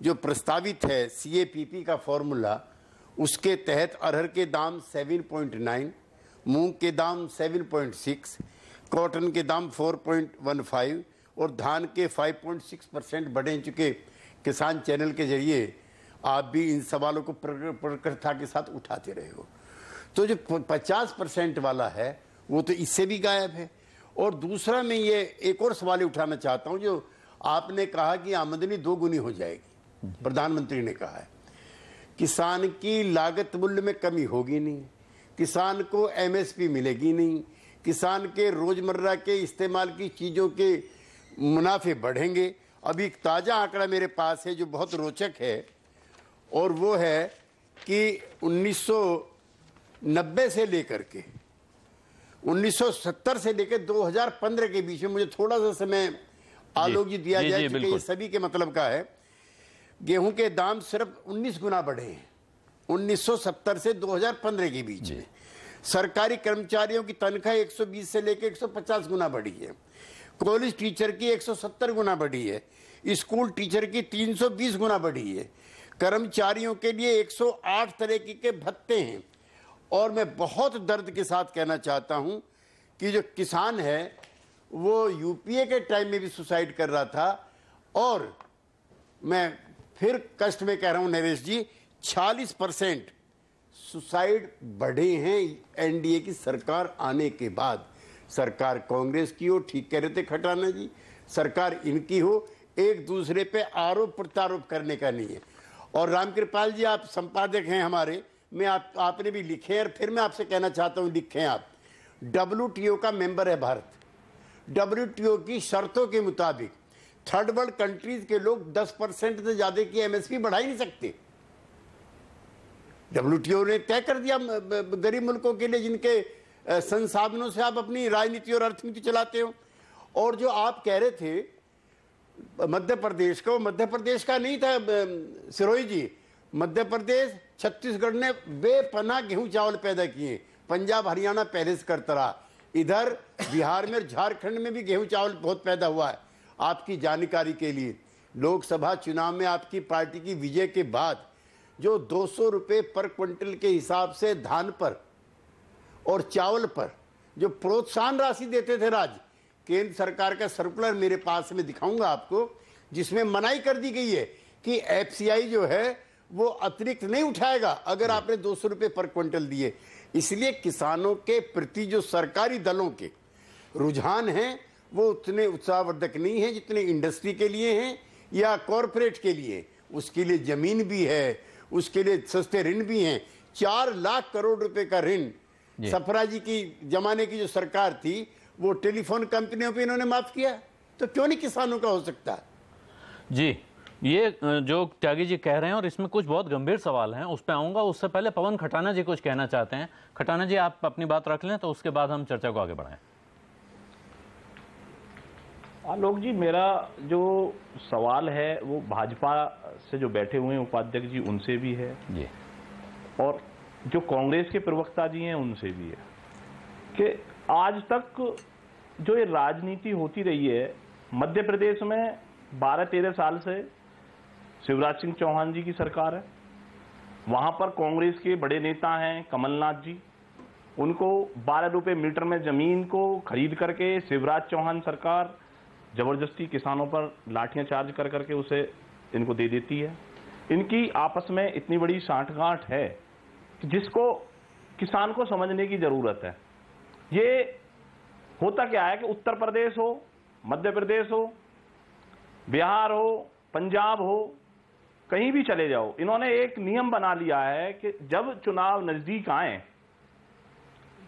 जो प्रस्तावित है CAPP का फॉर्मूला, उसके तहत अरहर के दाम 7.9, मूंग के दाम 7.6, कॉटन के दाम 4.15 और धान के 5.6% बढ़े चुके। किसान चैनल के जरिए आप भी इन सवालों को प्रखरता के साथ उठाते रहे हो। तो जो 50% वाला है वो तो इससे भी गायब है। और दूसरा मैं ये एक और सवाल उठाना चाहता हूं, जो आपने कहा कि आमदनी 2 गुनी हो जाएगी, प्रधानमंत्री ने कहा है किसान की लागत मूल्य में कमी होगी नहीं, किसान को एमएसपी मिलेगी नहीं, किसान के रोजमर्रा के इस्तेमाल की चीजों के मुनाफे बढ़ेंगे। अभी एक ताजा आंकड़ा मेरे पास है जो बहुत रोचक है, और वो है कि 1990 से लेकर के 1970 से लेकर 2015 के बीच में, मुझे थोड़ा सा समय आलोक जी दिया जाए क्योंकि ये सभी के मतलब का है, गेहूं के दाम सिर्फ 19 गुना बढ़े हैं 1970 से 2015 के बीच में। सरकारी कर्मचारियों की तनख्वाह 120 से लेकर 150 गुना बढ़ी है, कॉलेज टीचर की 170 गुना बढ़ी है, स्कूल टीचर की 320 गुना बढ़ी है, कर्मचारियों के लिए 108 तरह के भत्ते हैं। और मैं बहुत दर्द के साथ कहना चाहता हूं कि जो किसान है वो यूपीए के टाइम में भी सुसाइड कर रहा था, और मैं फिर कष्ट में कह रहा हूं नरेश जी, 40% सुसाइड बढ़े हैं एनडीए की सरकार आने के बाद। सरकार कांग्रेस की हो, ठीक कह रहे थे खटाना जी, सरकार इनकी हो, एक दूसरे पे आरोप प्रत्यारोप करने का नहीं है। और रामकृपाल जी आप संपादक हैं हमारे, मैं आपने भी लिखे हैं, और फिर मैं आपसे कहना चाहता हूं लिखें आप, WTO का मेंबर है भारत, WTO की शर्तों के मुताबिक थर्ड वर्ल्ड कंट्रीज के लोग 10% से ज्यादा की एमएसपी बढ़ा ही नहीं सकते। WTO ने तय कर दिया गरीब मुल्कों के लिए जिनके संसाधनों से आप अपनी राजनीति और अर्थनीति चलाते हो। और जो आप कह रहे थे मध्य प्रदेश का, वो मध्य प्रदेश का नहीं था सिरोही जी, मध्य प्रदेश छत्तीसगढ़ ने बेपनाह गेहूं चावल पैदा किए, पंजाब हरियाणा पहले से करता रहा, इधर बिहार में और झारखंड में भी गेहूं चावल बहुत पैदा हुआ है। आपकी जानकारी के लिए, लोकसभा चुनाव में आपकी पार्टी की विजय के बाद जो 200 रुपए पर क्विंटल के हिसाब से धान पर और चावल पर जो प्रोत्साहन राशि देते थे राज्य, केंद्र सरकार का सर्कुलर मेरे पास में दिखाऊंगा आपको, जिसमें मनाही कर दी गई है कि एफसीआई जो है वो अतिरिक्त नहीं उठाएगा अगर आपने 200 रुपए पर क्विंटल दिए। इसलिए किसानों के प्रति जो सरकारी दलों के रुझान हैं वो उतने उत्साहवर्धक नहीं है जितने इंडस्ट्री के लिए हैं या कॉरपोरेट के लिए। उसके लिए जमीन भी है, उसके लिए सस्ते ऋण भी हैं। 4 लाख करोड़ रुपए का ऋण सफरा जी की जमाने की जो सरकार थी वो टेलीफोन कंपनियों पे इन्होंने माफ किया, तो क्यों नहीं किसानों का हो सकता? जी, ये जो त्यागी जी कह रहे हैं और इसमें कुछ बहुत गंभीर सवाल हैं, उस पर आऊंगा। उससे पहले पवन खटाना जी कुछ कहना चाहते हैं। खटाना जी आप अपनी बात रख लें तो उसके बाद हम चर्चा को आगे बढ़ाएं। आलोक जी, मेरा जो सवाल है वो भाजपा से जो बैठे हुए हैं उपाध्यक्ष जी उनसे भी है जी, और जो कांग्रेस के प्रवक्ता जी हैं उनसे भी है कि आज तक जो ये राजनीति होती रही है मध्य प्रदेश में 12-13 साल से शिवराज सिंह चौहान जी की सरकार है, वहां पर कांग्रेस के बड़े नेता हैं कमलनाथ जी, उनको 12 रुपए मीटर में जमीन को खरीद करके शिवराज चौहान सरकार जबरदस्ती किसानों पर लाठियां चार्ज कर करके उसे इनको दे देती है। इनकी आपस में इतनी बड़ी साठगांठ है जिसको किसान को समझने की जरूरत है। ये होता क्या है कि उत्तर प्रदेश हो, मध्य प्रदेश हो, बिहार हो, पंजाब हो, कहीं भी चले जाओ, इन्होंने एक नियम बना लिया है कि जब चुनाव नजदीक आए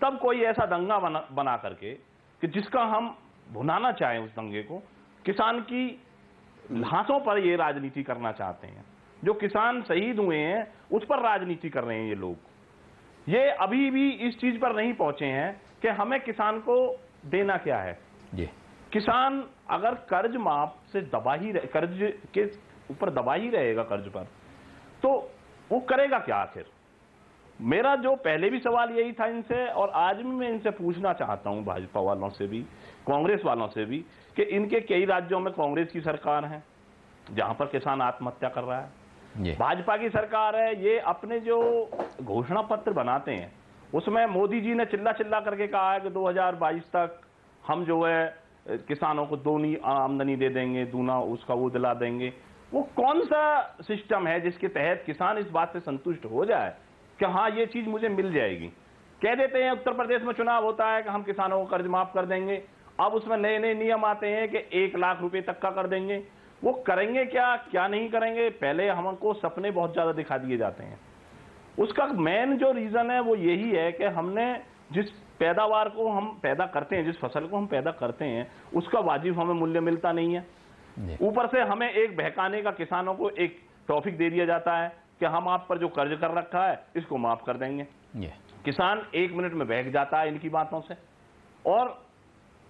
तब कोई ऐसा दंगा बना करके कि जिसका हम भुनाना चाहें उस दंगे को, किसान की लाशों पर ये राजनीति करना चाहते हैं। जो किसान शहीद हुए हैं उस पर राजनीति कर रहे हैं ये लोग। ये अभी भी इस चीज पर नहीं पहुंचे हैं कि हमें किसान को देना क्या है। किसान अगर कर्ज माफ से दबा ही कर्ज के ऊपर दबा ही रहेगा कर्ज पर, तो वो करेगा क्या आखिर? मेरा जो पहले भी सवाल यही था इनसे, और आज भी मैं इनसे पूछना चाहता हूं, भाजपा वालों से भी कांग्रेस वालों से भी, कि इनके कई राज्यों में कांग्रेस की सरकार है जहां पर किसान आत्महत्या कर रहा है, भाजपा की सरकार है, ये अपने जो घोषणा पत्र बनाते हैं उसमें मोदी जी ने चिल्ला चिल्ला करके कहा है कि 2022 तक हम जो है किसानों को दोनी आमदनी दे देंगे, दूना उसका वो दिला देंगे। वो कौन सा सिस्टम है जिसके तहत किसान इस बात से संतुष्ट हो जाए कि हाँ ये चीज मुझे मिल जाएगी? कह देते हैं उत्तर प्रदेश में चुनाव होता है कि हम किसानों को कर्ज माफ कर देंगे, अब उसमें नए नए नियम आते हैं कि 1 लाख रुपए तक का कर देंगे। वो करेंगे क्या, क्या नहीं करेंगे, पहले हमको सपने बहुत ज्यादा दिखा दिए जाते हैं। उसका मेन जो रीजन है वो यही है कि हमने जिस पैदावार को हम पैदा करते हैं, जिस फसल को हम पैदा करते हैं, उसका वाजिब हमें मूल्य मिलता नहीं है। ऊपर से हमें एक बहकाने का, किसानों को एक टॉपिक दे दिया जाता है कि हम आप पर जो कर्ज कर रखा है इसको माफ कर देंगे। किसान 1 मिनट में बहक जाता है इनकी बातों से, और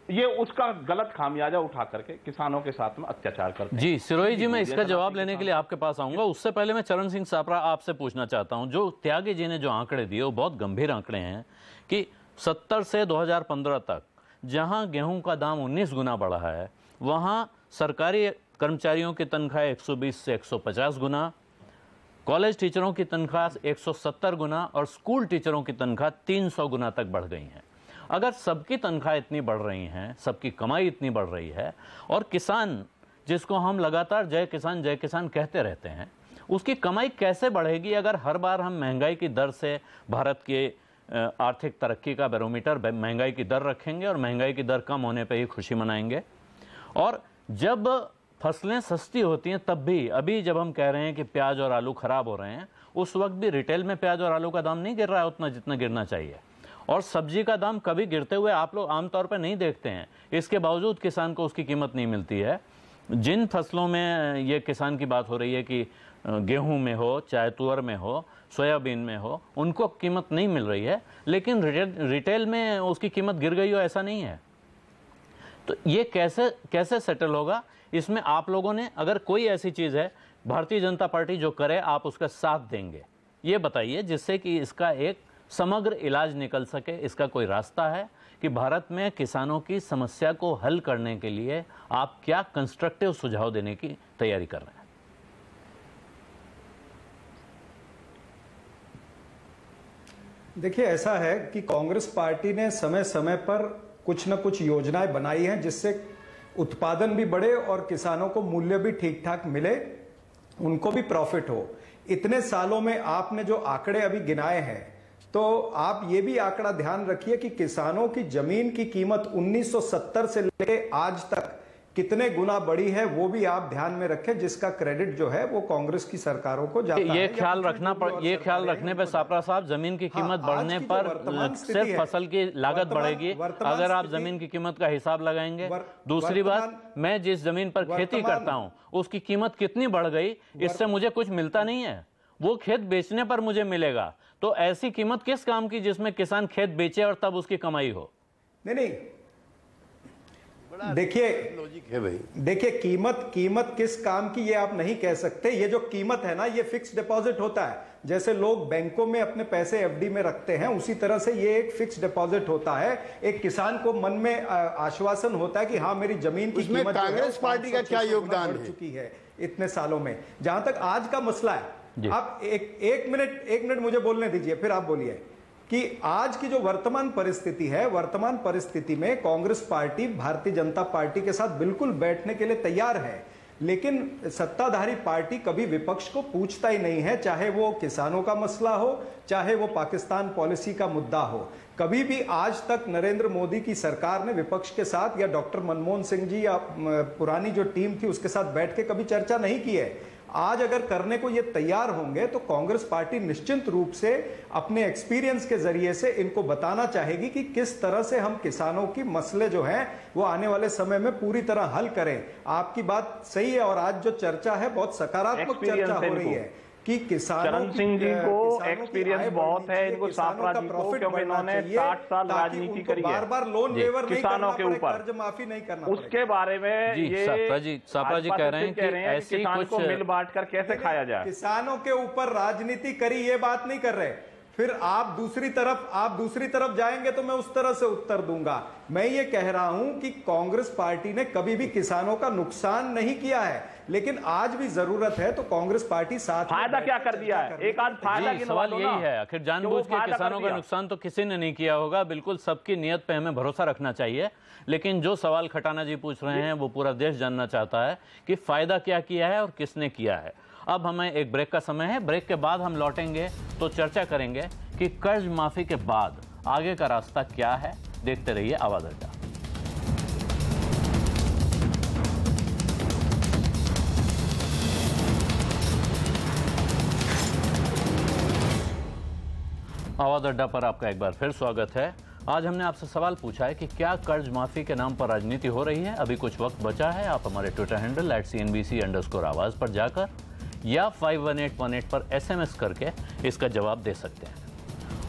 ये उसका गलत खामियाजा उठा करके किसानों के साथ में अत्याचार करते हैं। जी सिरोही जी, मैं इसका जवाब लेने के लिए आपके पास आऊंगा। उससे पहले मैं चरण सिंह सापरा आपसे पूछना चाहता हूं, जो त्यागी जी ने जो आंकड़े दिए वो बहुत गंभीर आंकड़े हैं कि 70 से 2015 तक जहां गेहूं का दाम 19 गुना बढ़ा है, वहां सरकारी कर्मचारियों की तनख्वाह 120 से 150 गुना, कॉलेज टीचरों की तनख्वाह 170 गुना और स्कूल टीचरों की तनख्वाह 300 गुना तक बढ़ गई हैं। अगर सबकी तनख्वाह इतनी बढ़ रही हैं, सबकी कमाई इतनी बढ़ रही है, और किसान जिसको हम लगातार जय किसान कहते रहते हैं, उसकी कमाई कैसे बढ़ेगी अगर हर बार हम महंगाई की दर से भारत के आर्थिक तरक्की का बैरोमीटर महंगाई की दर रखेंगे और महंगाई की दर कम होने पर ही खुशी मनाएंगे। और जब फसलें सस्ती होती हैं तब भी, अभी जब हम कह रहे हैं कि प्याज और आलू खराब हो रहे हैं, उस वक्त भी रिटेल में प्याज और आलू का दाम नहीं गिर रहा है उतना जितना गिरना चाहिए, और सब्जी का दाम कभी गिरते हुए आप लोग आमतौर पर नहीं देखते हैं। इसके बावजूद किसान को उसकी कीमत नहीं मिलती है। जिन फसलों में ये किसान की बात हो रही है कि गेहूं में हो, चाहे तुअर में हो, सोयाबीन में हो, उनको कीमत नहीं मिल रही है, लेकिन रिटेल में उसकी कीमत गिर गई हो ऐसा नहीं है। तो ये कैसे सेटल होगा? इसमें आप लोगों ने, अगर कोई ऐसी चीज़ है भारतीय जनता पार्टी जो करे, आप उसका साथ देंगे, ये बताइए, जिससे कि इसका एक समग्र इलाज निकल सके। इसका कोई रास्ता है कि भारत में किसानों की समस्या को हल करने के लिए आप क्या कंस्ट्रक्टिव सुझाव देने की तैयारी कर रहे हैं? देखिए, ऐसा है कि कांग्रेस पार्टी ने समय समय पर कुछ न कुछ योजनाएं बनाई हैं जिससे उत्पादन भी बढ़े और किसानों को मूल्य भी ठीक ठाक मिले, उनको भी प्रॉफिट हो। इतने सालों में आपने जो आंकड़े अभी गिनाए हैं, तो आप ये भी आंकड़ा ध्यान रखिए कि किसानों की जमीन की कीमत 1970 से लेकर आज तक कितने गुना बढ़ी है, वो भी आप ध्यान में रखें, जिसका क्रेडिट जो है वो कांग्रेस की सरकारों को जाता है। ये ख्याल रखने पे सापरा साहब, जमीन की कीमत बढ़ने पर सिर्फ फसल की लागत बढ़ेगी अगर आप जमीन की कीमत का हिसाब लगाएंगे। दूसरी बात, मैं जिस जमीन पर खेती करता हूं उसकी कीमत कितनी बढ़ गई, इससे मुझे कुछ मिलता नहीं है, वो खेत बेचने पर मुझे मिलेगा। तो ऐसी कीमत किस काम की जिसमें किसान खेत बेचे और तब उसकी कमाई हो? नहीं, देखिए लॉजिक है भाई। देखिए, कीमत किस काम की ये आप नहीं कह सकते। ये जो कीमत है ना, ये फिक्स डिपॉजिट होता है। जैसे लोग बैंकों में अपने पैसे एफडी में रखते हैं, उसी तरह से ये एक फिक्स डिपॉजिट होता है। एक किसान को मन में आश्वासन होता है कि हाँ, मेरी जमीन की कीमत कांग्रेस पार्टी का क्या योगदान बढ़ चुकी है इतने सालों में। जहां तक आज का मसला है, आप एक मिनट मुझे बोलने दीजिए, फिर आप बोलिए कि आज की जो वर्तमान परिस्थिति है, वर्तमान परिस्थिति में कांग्रेस पार्टी भारतीय जनता पार्टी के साथ बिल्कुल बैठने के लिए तैयार है, लेकिन सत्ताधारी पार्टी कभी विपक्ष को पूछता ही नहीं है, चाहे वो किसानों का मसला हो, चाहे वो पाकिस्तान पॉलिसी का मुद्दा हो। कभी भी आज तक नरेंद्र मोदी की सरकार ने विपक्ष के साथ या डॉक्टर मनमोहन सिंह जी या पुरानी जो टीम थी उसके साथ बैठ के कभी चर्चा नहीं की है। आज अगर करने को ये तैयार होंगे तो कांग्रेस पार्टी निश्चित रूप से अपने एक्सपीरियंस के जरिए से इनको बताना चाहेगी कि किस तरह से हम किसानों की मसले जो हैं वो आने वाले समय में पूरी तरह हल करें। आपकी बात सही है, और आज जो चर्चा है बहुत सकारात्मक चर्चा हो रही है कि किसानों, चरण सिंह जी को एक्सपीरियंस बहुत है, इनको सापरा जी को, क्योंकि इन्होंने 60 साल राजनीति करी है, बार लोन वेवर किसानों के ऊपर कर्ज माफी नहीं करना, उसके बारे में ये सापरा जी कह रहे हैं कि किसान को मिल बांट कर कैसे खाया जाए। किसानों के ऊपर राजनीति करी ये बात नहीं कर रहे, फिर आप दूसरी तरफ जाएंगे तो मैं उस तरह से उत्तर दूंगा। मैं ये कह रहा हूं कि कांग्रेस पार्टी ने कभी भी किसानों का नुकसान नहीं किया है, लेकिन आज भी जरूरत है तो कांग्रेस पार्टी साथ फायदा क्या कर दिया है, एक आध फायदा। सवाल यही है, आखिर जानबूझ के किसानों का नुकसान तो किसी ने नहीं किया होगा। बिल्कुल सबकी नियत पे हमें भरोसा रखना चाहिए, लेकिन जो सवाल खटाना जी पूछ रहे हैं वो पूरा देश जानना चाहता है कि फायदा क्या किया है और किसने किया है। अब हमें एक ब्रेक का समय है, ब्रेक के बाद हम लौटेंगे तो चर्चा करेंगे कि कर्ज माफी के बाद आगे का रास्ता क्या है, देखते रहिए आवाज अड्डा। आवाज अड्डा पर आपका एक बार फिर स्वागत है। आज हमने आपसे सवाल पूछा है कि क्या कर्ज माफी के नाम पर राजनीति हो रही है। अभी कुछ वक्त बचा है, आप हमारे ट्विटर हैंडल @CNBC_आवाज पर जाकर या 51818 पर SMS करके इसका जवाब दे सकते हैं।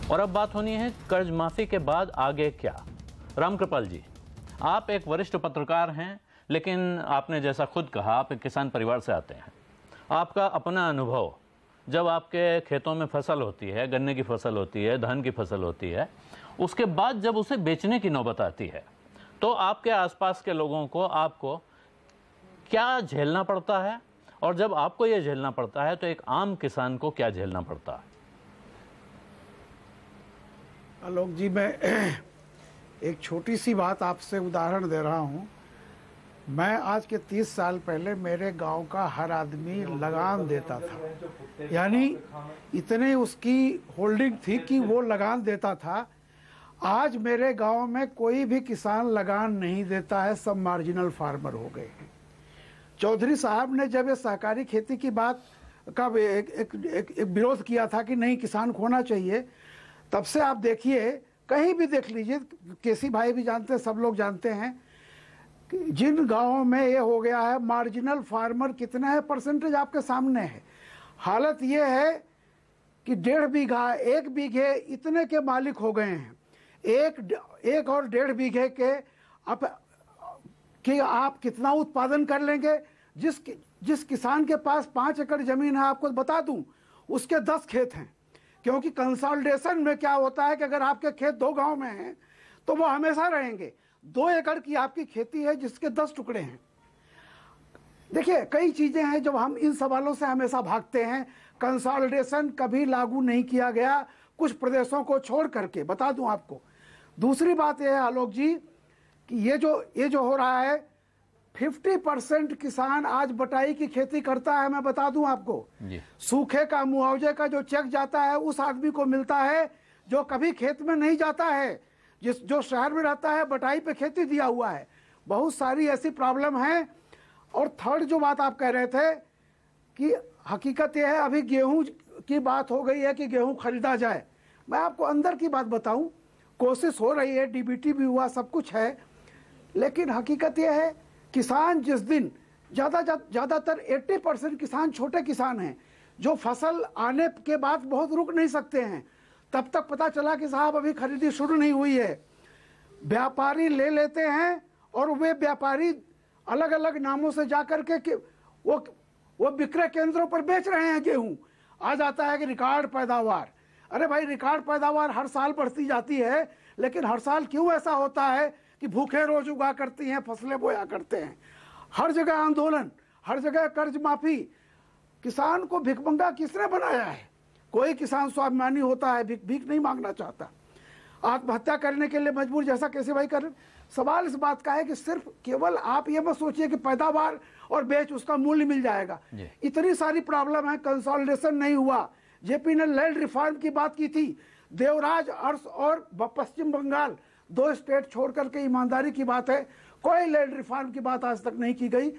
और अब बात होनी है कर्ज माफी के बाद आगे क्या। रामकृपाल जी, आप एक वरिष्ठ पत्रकार हैं, लेकिन आपने जैसा खुद कहा आप एक किसान परिवार से आते हैं। आपका अपना अनुभव, जब आपके खेतों में फसल होती है, गन्ने की फसल होती है, धान की फसल होती है, उसके बाद जब उसे बेचने की नौबत आती है तो आपके आसपास के लोगों को, आपको क्या झेलना पड़ता है, और जब आपको यह झेलना पड़ता है तो एक आम किसान को क्या झेलना पड़ता है? आलोक जी, मैं एक छोटी सी बात आपसे उदाहरण दे रहा हूं। मैं आज के 30 साल पहले मेरे गांव का हर आदमी लगान देता था, यानी इतने उसकी होल्डिंग थी कि वो लगान देता था। आज मेरे गांव में कोई भी किसान लगान नहीं देता है, सब मार्जिनल फार्मर हो गए हैं। चौधरी साहब ने जब ये सहकारी खेती की बात का एक विरोध किया था कि नहीं किसान को होना चाहिए, तब से आप देखिए, कहीं भी देख लीजिए, केसी भाई भी जानते हैं, सब लोग जानते हैं कि जिन गांवों में ये हो गया है, मार्जिनल फार्मर कितने हैं, परसेंटेज आपके सामने है। हालत ये है कि 1.5 बीघा 1 बीघे इतने के मालिक हो गए हैं। एक और 1.5 बीघे के कि आप कितना उत्पादन कर लेंगे। जिस किसान के पास 5 एकड़ जमीन है, आपको बता दूं, उसके 10 खेत हैं। क्योंकि कंसोलिडेशन में क्या होता है कि अगर आपके खेत 2 गांव में हैं तो वो हमेशा रहेंगे। 2 एकड़ की आपकी खेती है जिसके 10 टुकड़े हैं। देखिए, कई चीजें हैं जब हम इन सवालों से हमेशा भागते हैं। कंसोलिडेशन कभी लागू नहीं किया गया, कुछ प्रदेशों को छोड़ करके, बता दूं आपको। दूसरी बात यह है आलोक जी कि ये जो हो रहा है, 50% किसान आज बटाई की खेती करता है। मैं बता दूं आपको, सूखे का मुआवजे का जो चेक जाता है उस आदमी को मिलता है जो कभी खेत में नहीं जाता है, जो शहर में रहता है, बटाई पे खेती दिया हुआ है। बहुत सारी ऐसी प्रॉब्लम है। और थर्ड जो बात आप कह रहे थे कि हकीकत यह है, अभी गेहूं की बात हो गई है कि गेहूं खरीदा जाए। मैं आपको अंदर की बात बताऊं, कोशिश हो रही है, डीबीटी भी हुआ, सब कुछ है, लेकिन हकीकत यह है किसान जिस दिन ज़्यादातर 80% किसान छोटे किसान हैं जो फसल आने के बाद बहुत रुक नहीं सकते हैं। तब तक पता चला कि साहब अभी खरीदी शुरू नहीं हुई है, व्यापारी ले लेते हैं और वे व्यापारी अलग अलग नामों से जाकर के वो विक्रय केंद्रों पर बेच रहे हैं गेहूं। आ जाता है कि रिकॉर्ड पैदावार। अरे भाई, रिकॉर्ड पैदावार हर साल बढ़ती जाती है, लेकिन हर साल क्यों ऐसा होता है कि भूखे रोज उगा करती हैं, फसलें बोया करते हैं। हर जगह आंदोलन, हर जगह कर्ज माफी। किसान को भिखमंगा किसने बनाया है? कोई किसान स्वाभिमानी होता है, भीख नहीं मांगना चाहता। आत्महत्या करने के लिए मजबूर, जैसा कैसे भाई कर। सवाल इस बात का है कि सिर्फ केवल आप ये मत सोचिए कि पैदावार और बेच उसका मूल्य मिल जाएगा। इतनी सारी प्रॉब्लम है, कंसोलिडेशन नहीं हुआ। जेपी ने लैंड रिफॉर्म की बात की थी। देवराज अर्श और पश्चिम बंगाल 2 स्टेट छोड़ करके, ईमानदारी की बात है, कोई लैंड रिफॉर्म की बात आज तक नहीं की गई।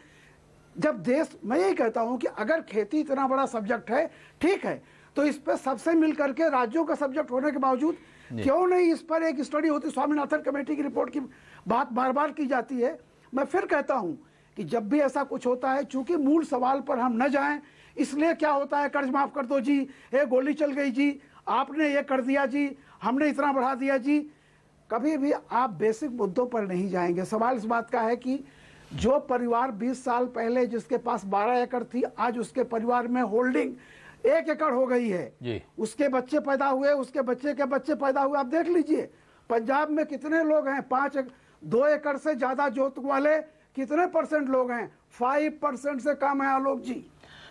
जब देश, मैं यही कहता हूं कि अगर खेती इतना बड़ा सब्जेक्ट है, ठीक है, तो इस पर सबसे मिल करके, राज्यों का सब्जेक्ट होने के बावजूद क्यों नहीं इस पर एक स्टडी होती। स्वामीनाथन कमेटी की रिपोर्ट की बात बार बार की जाती है। मैं फिर कहता हूं कि जब भी ऐसा कुछ होता है, चूंकि मूल सवाल पर हम न जाएं, इसलिए क्या होता है, कर्ज माफ कर दो जी, ये गोली चल गई जी, आपने ये कर दिया जी, हमने इतना बढ़ा दिया जी। कभी भी आप बेसिक मुद्दों पर नहीं जाएंगे। सवाल इस बात का है कि जो परिवार 20 साल पहले जिसके पास 12 एकड़ थी, आज उसके परिवार में होल्डिंग 1 एकड़ हो गई है जी। उसके बच्चे पैदा हुए, उसके बच्चे के बच्चे पैदा हुए। आप देख लीजिए पंजाब में कितने लोग हैं, 2 एकड़ से ज्यादा जोत वाले कितने % लोग हैं? 5% से कम है आलोक जी।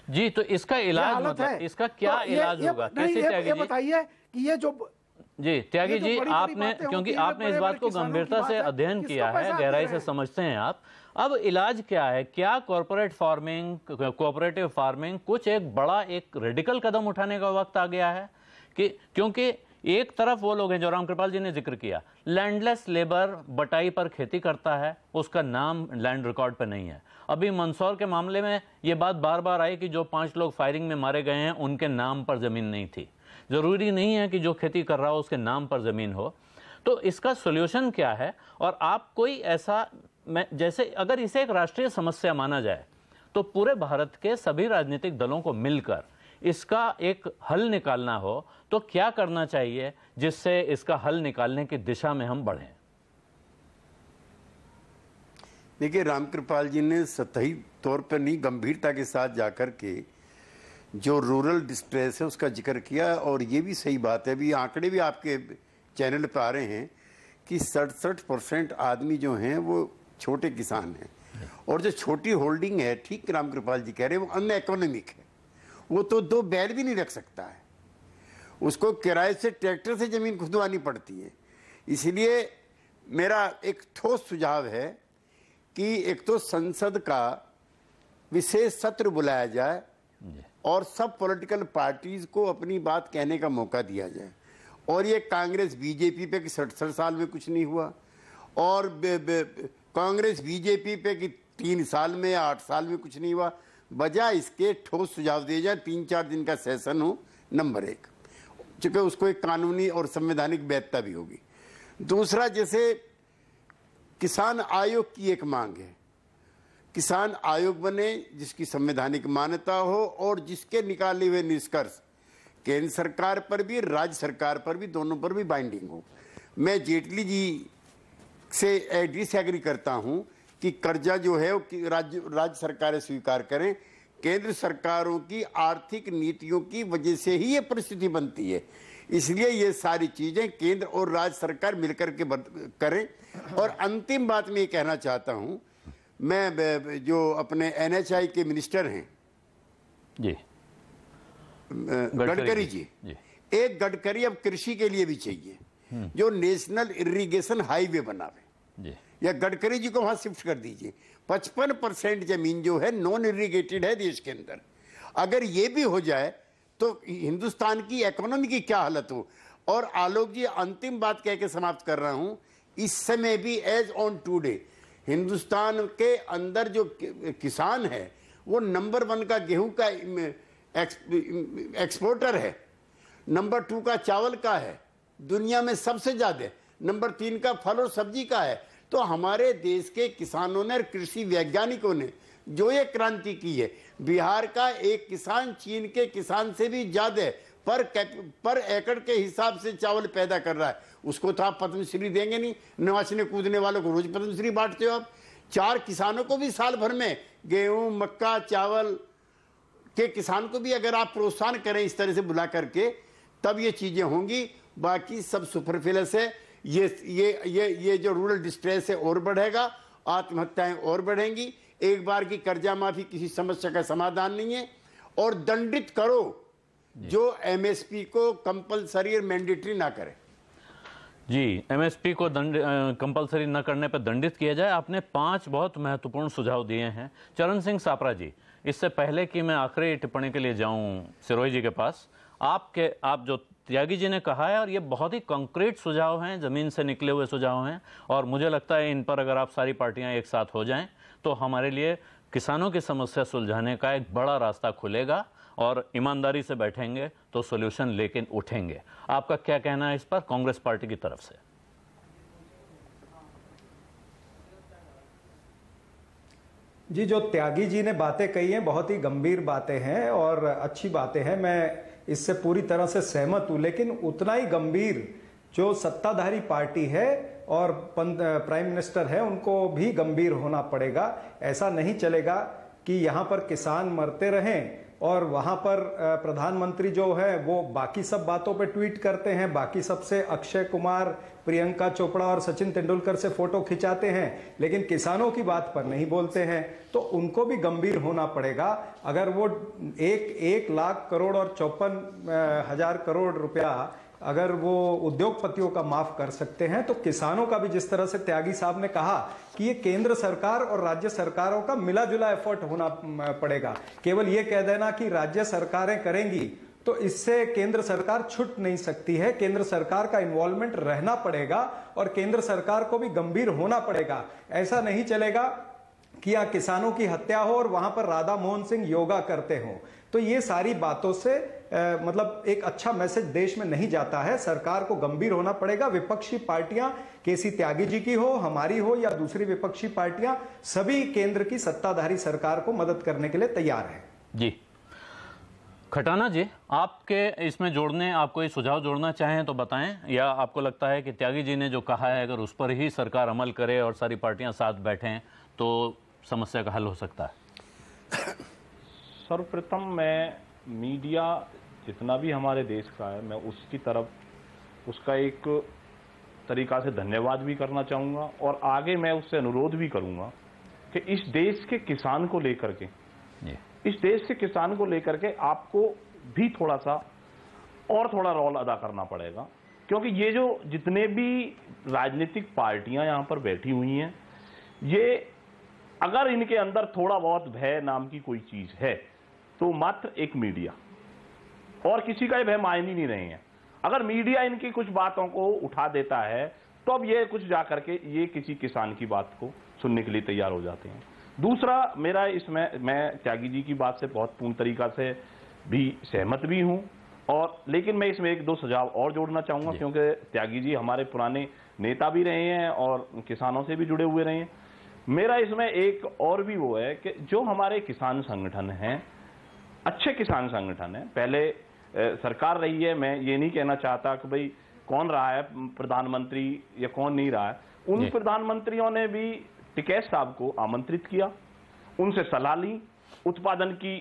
जी, तो इसका इलाज मतलब इसका क्या तो इलाज होगा? कैसे ये बताइए कि ये जो जी त्यागी जी, आपने, क्योंकि आपने इस बात को गंभीरता से अध्ययन किया है, गहराई से समझते हैं आप, अब इलाज क्या है? क्या कॉर्पोरेट फार्मिंग, कोऑपरेटिव फार्मिंग कुछ एक बड़ा एक रेडिकल कदम उठाने का वक्त आ गया है? कि क्योंकि एक तरफ वो लोग हैं जो रामकृपाल जी ने जिक्र किया, लैंडलेस लेबर बटाई पर खेती करता है, उसका नाम लैंड रिकॉर्ड पर नहीं है। अभी मंदसौर के मामले में ये बात बार बार आई कि जो 5 लोग फायरिंग में मारे गए हैं उनके नाम पर जमीन नहीं थी। जरूरी नहीं है कि जो खेती कर रहा हो उसके नाम पर जमीन हो। तो इसका सॉल्यूशन क्या है? और आप कोई ऐसा, जैसे अगर इसे एक राष्ट्रीय समस्या माना जाए तो पूरे भारत के सभी राजनीतिक दलों को मिलकर इसका एक हल निकालना हो तो क्या करना चाहिए जिससे इसका हल निकालने की दिशा में हम बढ़ें? देखिए, रामकृपाल जी ने सतही तौर पर नहीं, गंभीरता के साथ जाकर के जो रूरल डिस्ट्रेस है उसका जिक्र किया। और ये भी सही बात है, अभी आंकड़े भी आपके चैनल पर आ रहे हैं कि 67% आदमी जो हैं वो छोटे किसान हैं। और जो छोटी होल्डिंग है, ठीक रामकृपाल जी कह रहे हैं, वो अनइकोनॉमिक है। वो तो 2 बैल भी नहीं रख सकता है, उसको किराए से ट्रैक्टर से जमीन खुदवानी पड़ती है। इसलिए मेरा एक ठोस सुझाव है कि एक तो संसद का विशेष सत्र बुलाया जाए और सब पॉलिटिकल पार्टीज को अपनी बात कहने का मौका दिया जाए। और ये कांग्रेस बीजेपी पे कि 67 साल में कुछ नहीं हुआ, और कांग्रेस बीजेपी पे कि 3 साल में या 8 साल में कुछ नहीं हुआ। बजाय इसके ठोस सुझाव दिए जाए, 3-4 दिन का सेशन हो, नंबर 1, चूंकि उसको एक कानूनी और संवैधानिक वैधता भी होगी। दूसरा, जैसे किसान आयोग की एक मांग है, किसान आयोग बने जिसकी संवैधानिक मान्यता हो और जिसके निकाले हुए निष्कर्ष केंद्र सरकार पर भी, राज्य सरकार पर भी, दोनों पर भी बाइंडिंग हो। मैं जेटली जी से डिसएग्री करता हूं कि कर्जा जो है वो राज्य सरकारें स्वीकार करें। केंद्र सरकारों की आर्थिक नीतियों की वजह से ही ये परिस्थिति बनती है। इसलिए ये सारी चीजें केंद्र और राज्य सरकार मिलकर के करें। और अंतिम बात मैं ये कहना चाहता हूं, मैं जो अपने NHI के मिनिस्टर हैं जी, गडकरी जी, एक गडकरी अब कृषि के लिए भी चाहिए, जो नेशनल इरिगेशन हाईवे बनावे, या गडकरी जी को वहां शिफ्ट कर दीजिए। 55% जमीन जो है नॉन इरिगेटेड है देश के अंदर। अगर ये भी हो जाए तो हिंदुस्तान की इकोनॉमी की क्या हालत हो। और आलोक जी, अंतिम बात कह के समाप्त कर रहा हूं, इस समय भी एज ऑन टुडे हिंदुस्तान के अंदर जो किसान है वो नंबर 1 का गेहूं का एक्सपोर्टर है, नंबर 2 का चावल का है, दुनिया में सबसे ज्यादा, नंबर 3 का फल और सब्जी का है। तो हमारे देश के किसानों ने, कृषि वैज्ञानिकों ने जो ये क्रांति की है, बिहार का एक किसान चीन के किसान से भी ज्यादा पर एकड़ के हिसाब से चावल पैदा कर रहा है। उसको तो आप पद्मश्री देंगे नहीं, नवाचने कूदने वालों को रोज पद्मश्री बांटते हो आप। 4 किसानों को भी साल भर में, गेहूं, मक्का, चावल के किसान को भी अगर आप प्रोत्साहन करें इस तरह से बुला करके, तब ये चीजें होंगी। बाकी सब सुपरफ्लुअस है। ये जो रूरल डिस्ट्रेस है और बढ़ेगा, आत्महत्याएं और बढ़ेंगी। एक बार की कर्जा माफी किसी समस्या का समाधान नहीं है। और दंडित करो जो MSP को कंपलसरी और मैंडेटरी ना करे। जी, MSP को कंपलसरी न करने पर दंडित किया जाए। आपने 5 बहुत महत्वपूर्ण सुझाव दिए हैं। चरण सिंह सापरा जी, इससे पहले कि मैं आखिरी टिप्पणी के लिए जाऊं सिरोही जी के पास, आप जो त्यागी जी ने कहा है, और ये बहुत ही कंक्रीट सुझाव हैं, जमीन से निकले हुए सुझाव हैं, और मुझे लगता है इन पर अगर आप सारी पार्टियां एक साथ हो जाएं तो हमारे लिए किसानों की समस्या सुलझाने का एक बड़ा रास्ता खुलेगा, और ईमानदारी से बैठेंगे तो सॉल्यूशन लेकिन उठेंगे। आपका क्या कहना है इस पर कांग्रेस पार्टी की तरफ से? जी, जो त्यागी जी ने बातें कही हैं बहुत ही गंभीर बातें हैं और अच्छी बातें हैं, मैं इससे पूरी तरह से सहमत हूं। लेकिन उतना ही गंभीर जो सत्ताधारी पार्टी है और प्राइम मिनिस्टर है, उनको भी गंभीर होना पड़ेगा। ऐसा नहीं चलेगा कि यहां पर किसान मरते रहें और वहां पर प्रधानमंत्री जो है वो बाकी सब बातों पे ट्वीट करते हैं, बाकी सबसे अक्षय कुमार, प्रियंका चोपड़ा और सचिन तेंदुलकर से फोटो खिंचाते हैं, लेकिन किसानों की बात पर नहीं बोलते हैं। तो उनको भी गंभीर होना पड़ेगा। अगर वो 1 लाख करोड़ और 54,000 करोड़ रुपया अगर वो उद्योगपतियों का माफ कर सकते हैं, तो किसानों का भी, जिस तरह से त्यागी साहब ने कहा कि ये केंद्र सरकार और राज्य सरकारों का मिला जुला एफर्ट होना पड़ेगा। केवल ये कह देना कि राज्य सरकारें करेंगी तो इससे केंद्र सरकार छूट नहीं सकती है। केंद्र सरकार का इन्वॉल्वमेंट रहना पड़ेगा और केंद्र सरकार को भी गंभीर होना पड़ेगा। ऐसा नहीं चलेगा कि यहाँ किसानों की हत्या हो और वहां पर राधा मोहन सिंह योगा करते हो। तो ये सारी बातों से मतलब एक अच्छा मैसेज देश में नहीं जाता है। सरकार को गंभीर होना पड़ेगा। विपक्षी पार्टियां, केसी त्यागी जी की हो, हमारी हो या दूसरी विपक्षी पार्टियां, सभी केंद्र की सत्ताधारी सरकार को मदद करने के लिए तैयार है। जी खटाना जी, आपके इसमें जोड़ने, आप कोई सुझाव जोड़ना चाहें तो बताएं, या आपको लगता है कि त्यागी जी ने जो कहा है अगर उस पर ही सरकार अमल करे और सारी पार्टियां साथ बैठें तो समस्या का हल हो सकता है? सर्वप्रथम मैं मीडिया जितना भी हमारे देश का है, मैं उसकी तरफ उसका एक तरीका से धन्यवाद भी करना चाहूँगा और आगे मैं उससे अनुरोध भी करूँगा कि इस देश के किसान को लेकर के, इस देश के किसान को लेकर के आपको भी थोड़ा सा और थोड़ा रोल अदा करना पड़ेगा। क्योंकि ये जो जितने भी राजनीतिक पार्टियां यहाँ पर बैठी हुई हैं, ये अगर इनके अंदर थोड़ा बहुत भय नाम की कोई चीज है तो मात्र एक मीडिया, और किसी का भय मायने नहीं रहे हैं। अगर मीडिया इनकी कुछ बातों को उठा देता है तो अब ये कुछ जाकर के ये किसी किसान की बात को सुनने के लिए तैयार हो जाते हैं। दूसरा, मेरा इसमें, मैं त्यागी जी की बात से बहुत पूर्ण तरीका से भी सहमत भी हूं, और लेकिन मैं इसमें एक दो सुझाव और जोड़ना चाहूंगा, क्योंकि त्यागी जी हमारे पुराने नेता भी रहे हैं और किसानों से भी जुड़े हुए रहे हैं। मेरा इसमें एक और भी वो है कि जो हमारे किसान संगठन हैं, अच्छे किसान संगठन हैं, पहले सरकार रही है, मैं ये नहीं कहना चाहता कि भाई कौन रहा है प्रधानमंत्री या कौन नहीं रहा है, उन प्रधानमंत्रियों ने भी टिकैत साहब को आमंत्रित किया, उनसे सलाह ली, उत्पादन की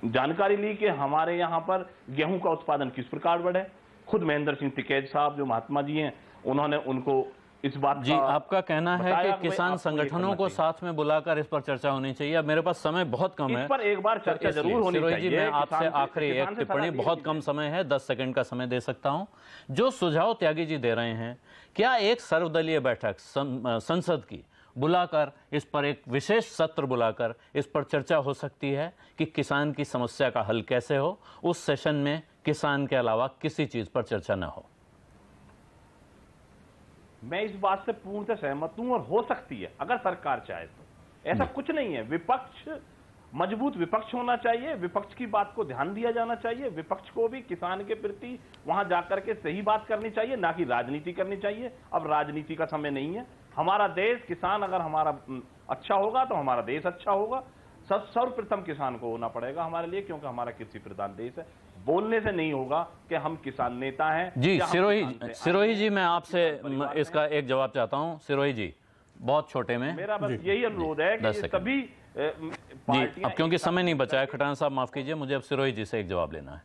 जानकारी ली कि हमारे यहाँ पर गेहूं का उत्पादन किस प्रकार बढ़े। खुद महेंद्र सिंह टिकैत साहब जो महात्मा जी हैं, उन्होंने उनको इस बात जी, आपका कहना है कि किसान संगठनों को साथ में बुलाकर इस पर चर्चा होनी चाहिए। अब मेरे पास समय बहुत कम है, इस पर एक बार चर्चा जरूर होनी चाहिए। जी, मैं आपसे आखिरी एक टिप्पणी, बहुत कम समय है, 10 सेकंड का समय दे सकता हूं। जो सुझाव त्यागी जी दे रहे हैं, क्या एक सर्वदलीय बैठक संसद की बुलाकर, इस पर एक विशेष सत्र बुलाकर इस पर चर्चा हो सकती है कि किसान की समस्या का हल कैसे हो? उस सेशन में किसान के अलावा किसी चीज पर चर्चा न हो। मैं इस बात से पूर्णतः सहमत हूं, और हो सकती है अगर सरकार चाहे तो। ऐसा कुछ नहीं है, विपक्ष मजबूत विपक्ष होना चाहिए, विपक्ष की बात को ध्यान दिया जाना चाहिए, विपक्ष को भी किसान के प्रति वहां जाकर के सही बात करनी चाहिए, ना कि राजनीति करनी चाहिए। अब राजनीति का समय नहीं है। हमारा देश, किसान अगर हमारा अच्छा होगा तो हमारा देश अच्छा होगा। सर्वप्रथम किसान को होना पड़ेगा हमारे लिए, क्योंकि हमारा कृषि प्रधान देश है। बोलने से नहीं होगा कि हम किसान नेता हैं। जी सिरोही जी, मैं आपसे इसका एक जवाब चाहता हूं। सिरोही जी, बहुत छोटे में, मेरा बस यही अनुरोध है कि सभी जी, अब क्योंकि समय नहीं बचा है, खटाना साहब माफ कीजिए, मुझे अब सिरोही जी से एक जवाब लेना है।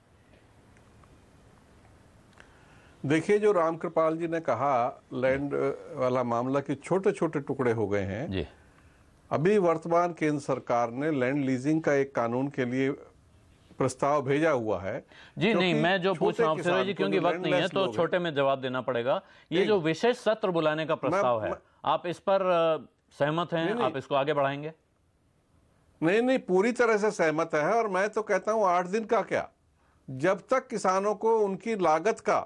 देखिए, जो रामकृपाल जी ने कहा, लैंड वाला मामला कि छोटे छोटे टुकड़े हो गए हैं जी। अभी वर्तमान केंद्र सरकार ने लैंड लीजिंग का एक कानून के लिए प्रस्ताव भेजा हुआ है। जी नहीं, मैं जो पूछ रहा हूँ सिरोही जी, क्योंकि वक्त नहीं है तो छोटे में जवाब देना पड़ेगा। ये जो विशेष सत्र बुलाने का प्रस्ताव है, आप इस पर सहमत हैं? आप इसको आगे बढ़ाएंगे? नहीं, पूरी तरह से सहमत है। और मैं तो कहता हूं 8 दिन का क्या, जब तक किसानों को उनकी लागत का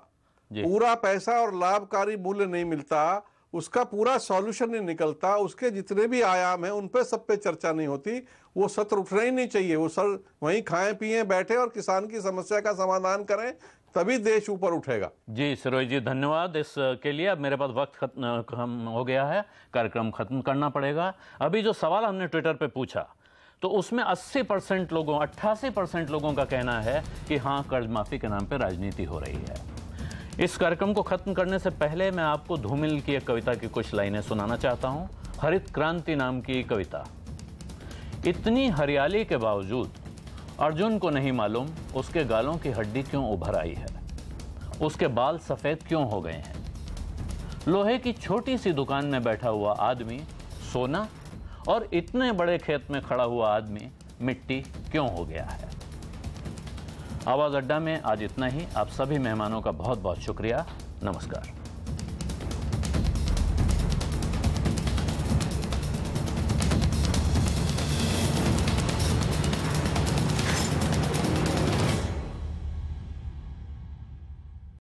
पूरा पैसा और लाभकारी मूल्य नहीं मिलता, उसका पूरा सॉल्यूशन नहीं निकलता, उसके जितने भी आयाम हैं उन पे सब पे चर्चा नहीं होती, वो सत्र उठना ही नहीं चाहिए। वो सर वहीं खाएं पिए बैठे और किसान की समस्या का समाधान करें, तभी देश ऊपर उठेगा। जी सिरोही जी, धन्यवाद इसके लिए। अब मेरे पास वक्त खत्म हो गया है, कार्यक्रम खत्म करना पड़ेगा। अभी जो सवाल हमने ट्विटर पे पूछा तो उसमें 80% लोगों, 88% लोगों का कहना है कि हाँ, कर्ज माफी के नाम पे राजनीति हो रही है। इस कार्यक्रम को खत्म करने से पहले मैं आपको धूमिल की एक कविता की कुछ लाइनें सुनाना चाहता हूं। हरित क्रांति नाम की कविता। इतनी हरियाली के बावजूद अर्जुन को नहीं मालूम उसके गालों की हड्डी क्यों उभर आई है, उसके बाल सफेद क्यों हो गए हैं। लोहे की छोटी सी दुकान में बैठा हुआ आदमी सोना, और इतने बड़े खेत में खड़ा हुआ आदमी मिट्टी क्यों हो गया है। आवाज अड्डा में आज इतना ही। आप सभी मेहमानों का बहुत बहुत शुक्रिया। नमस्कार।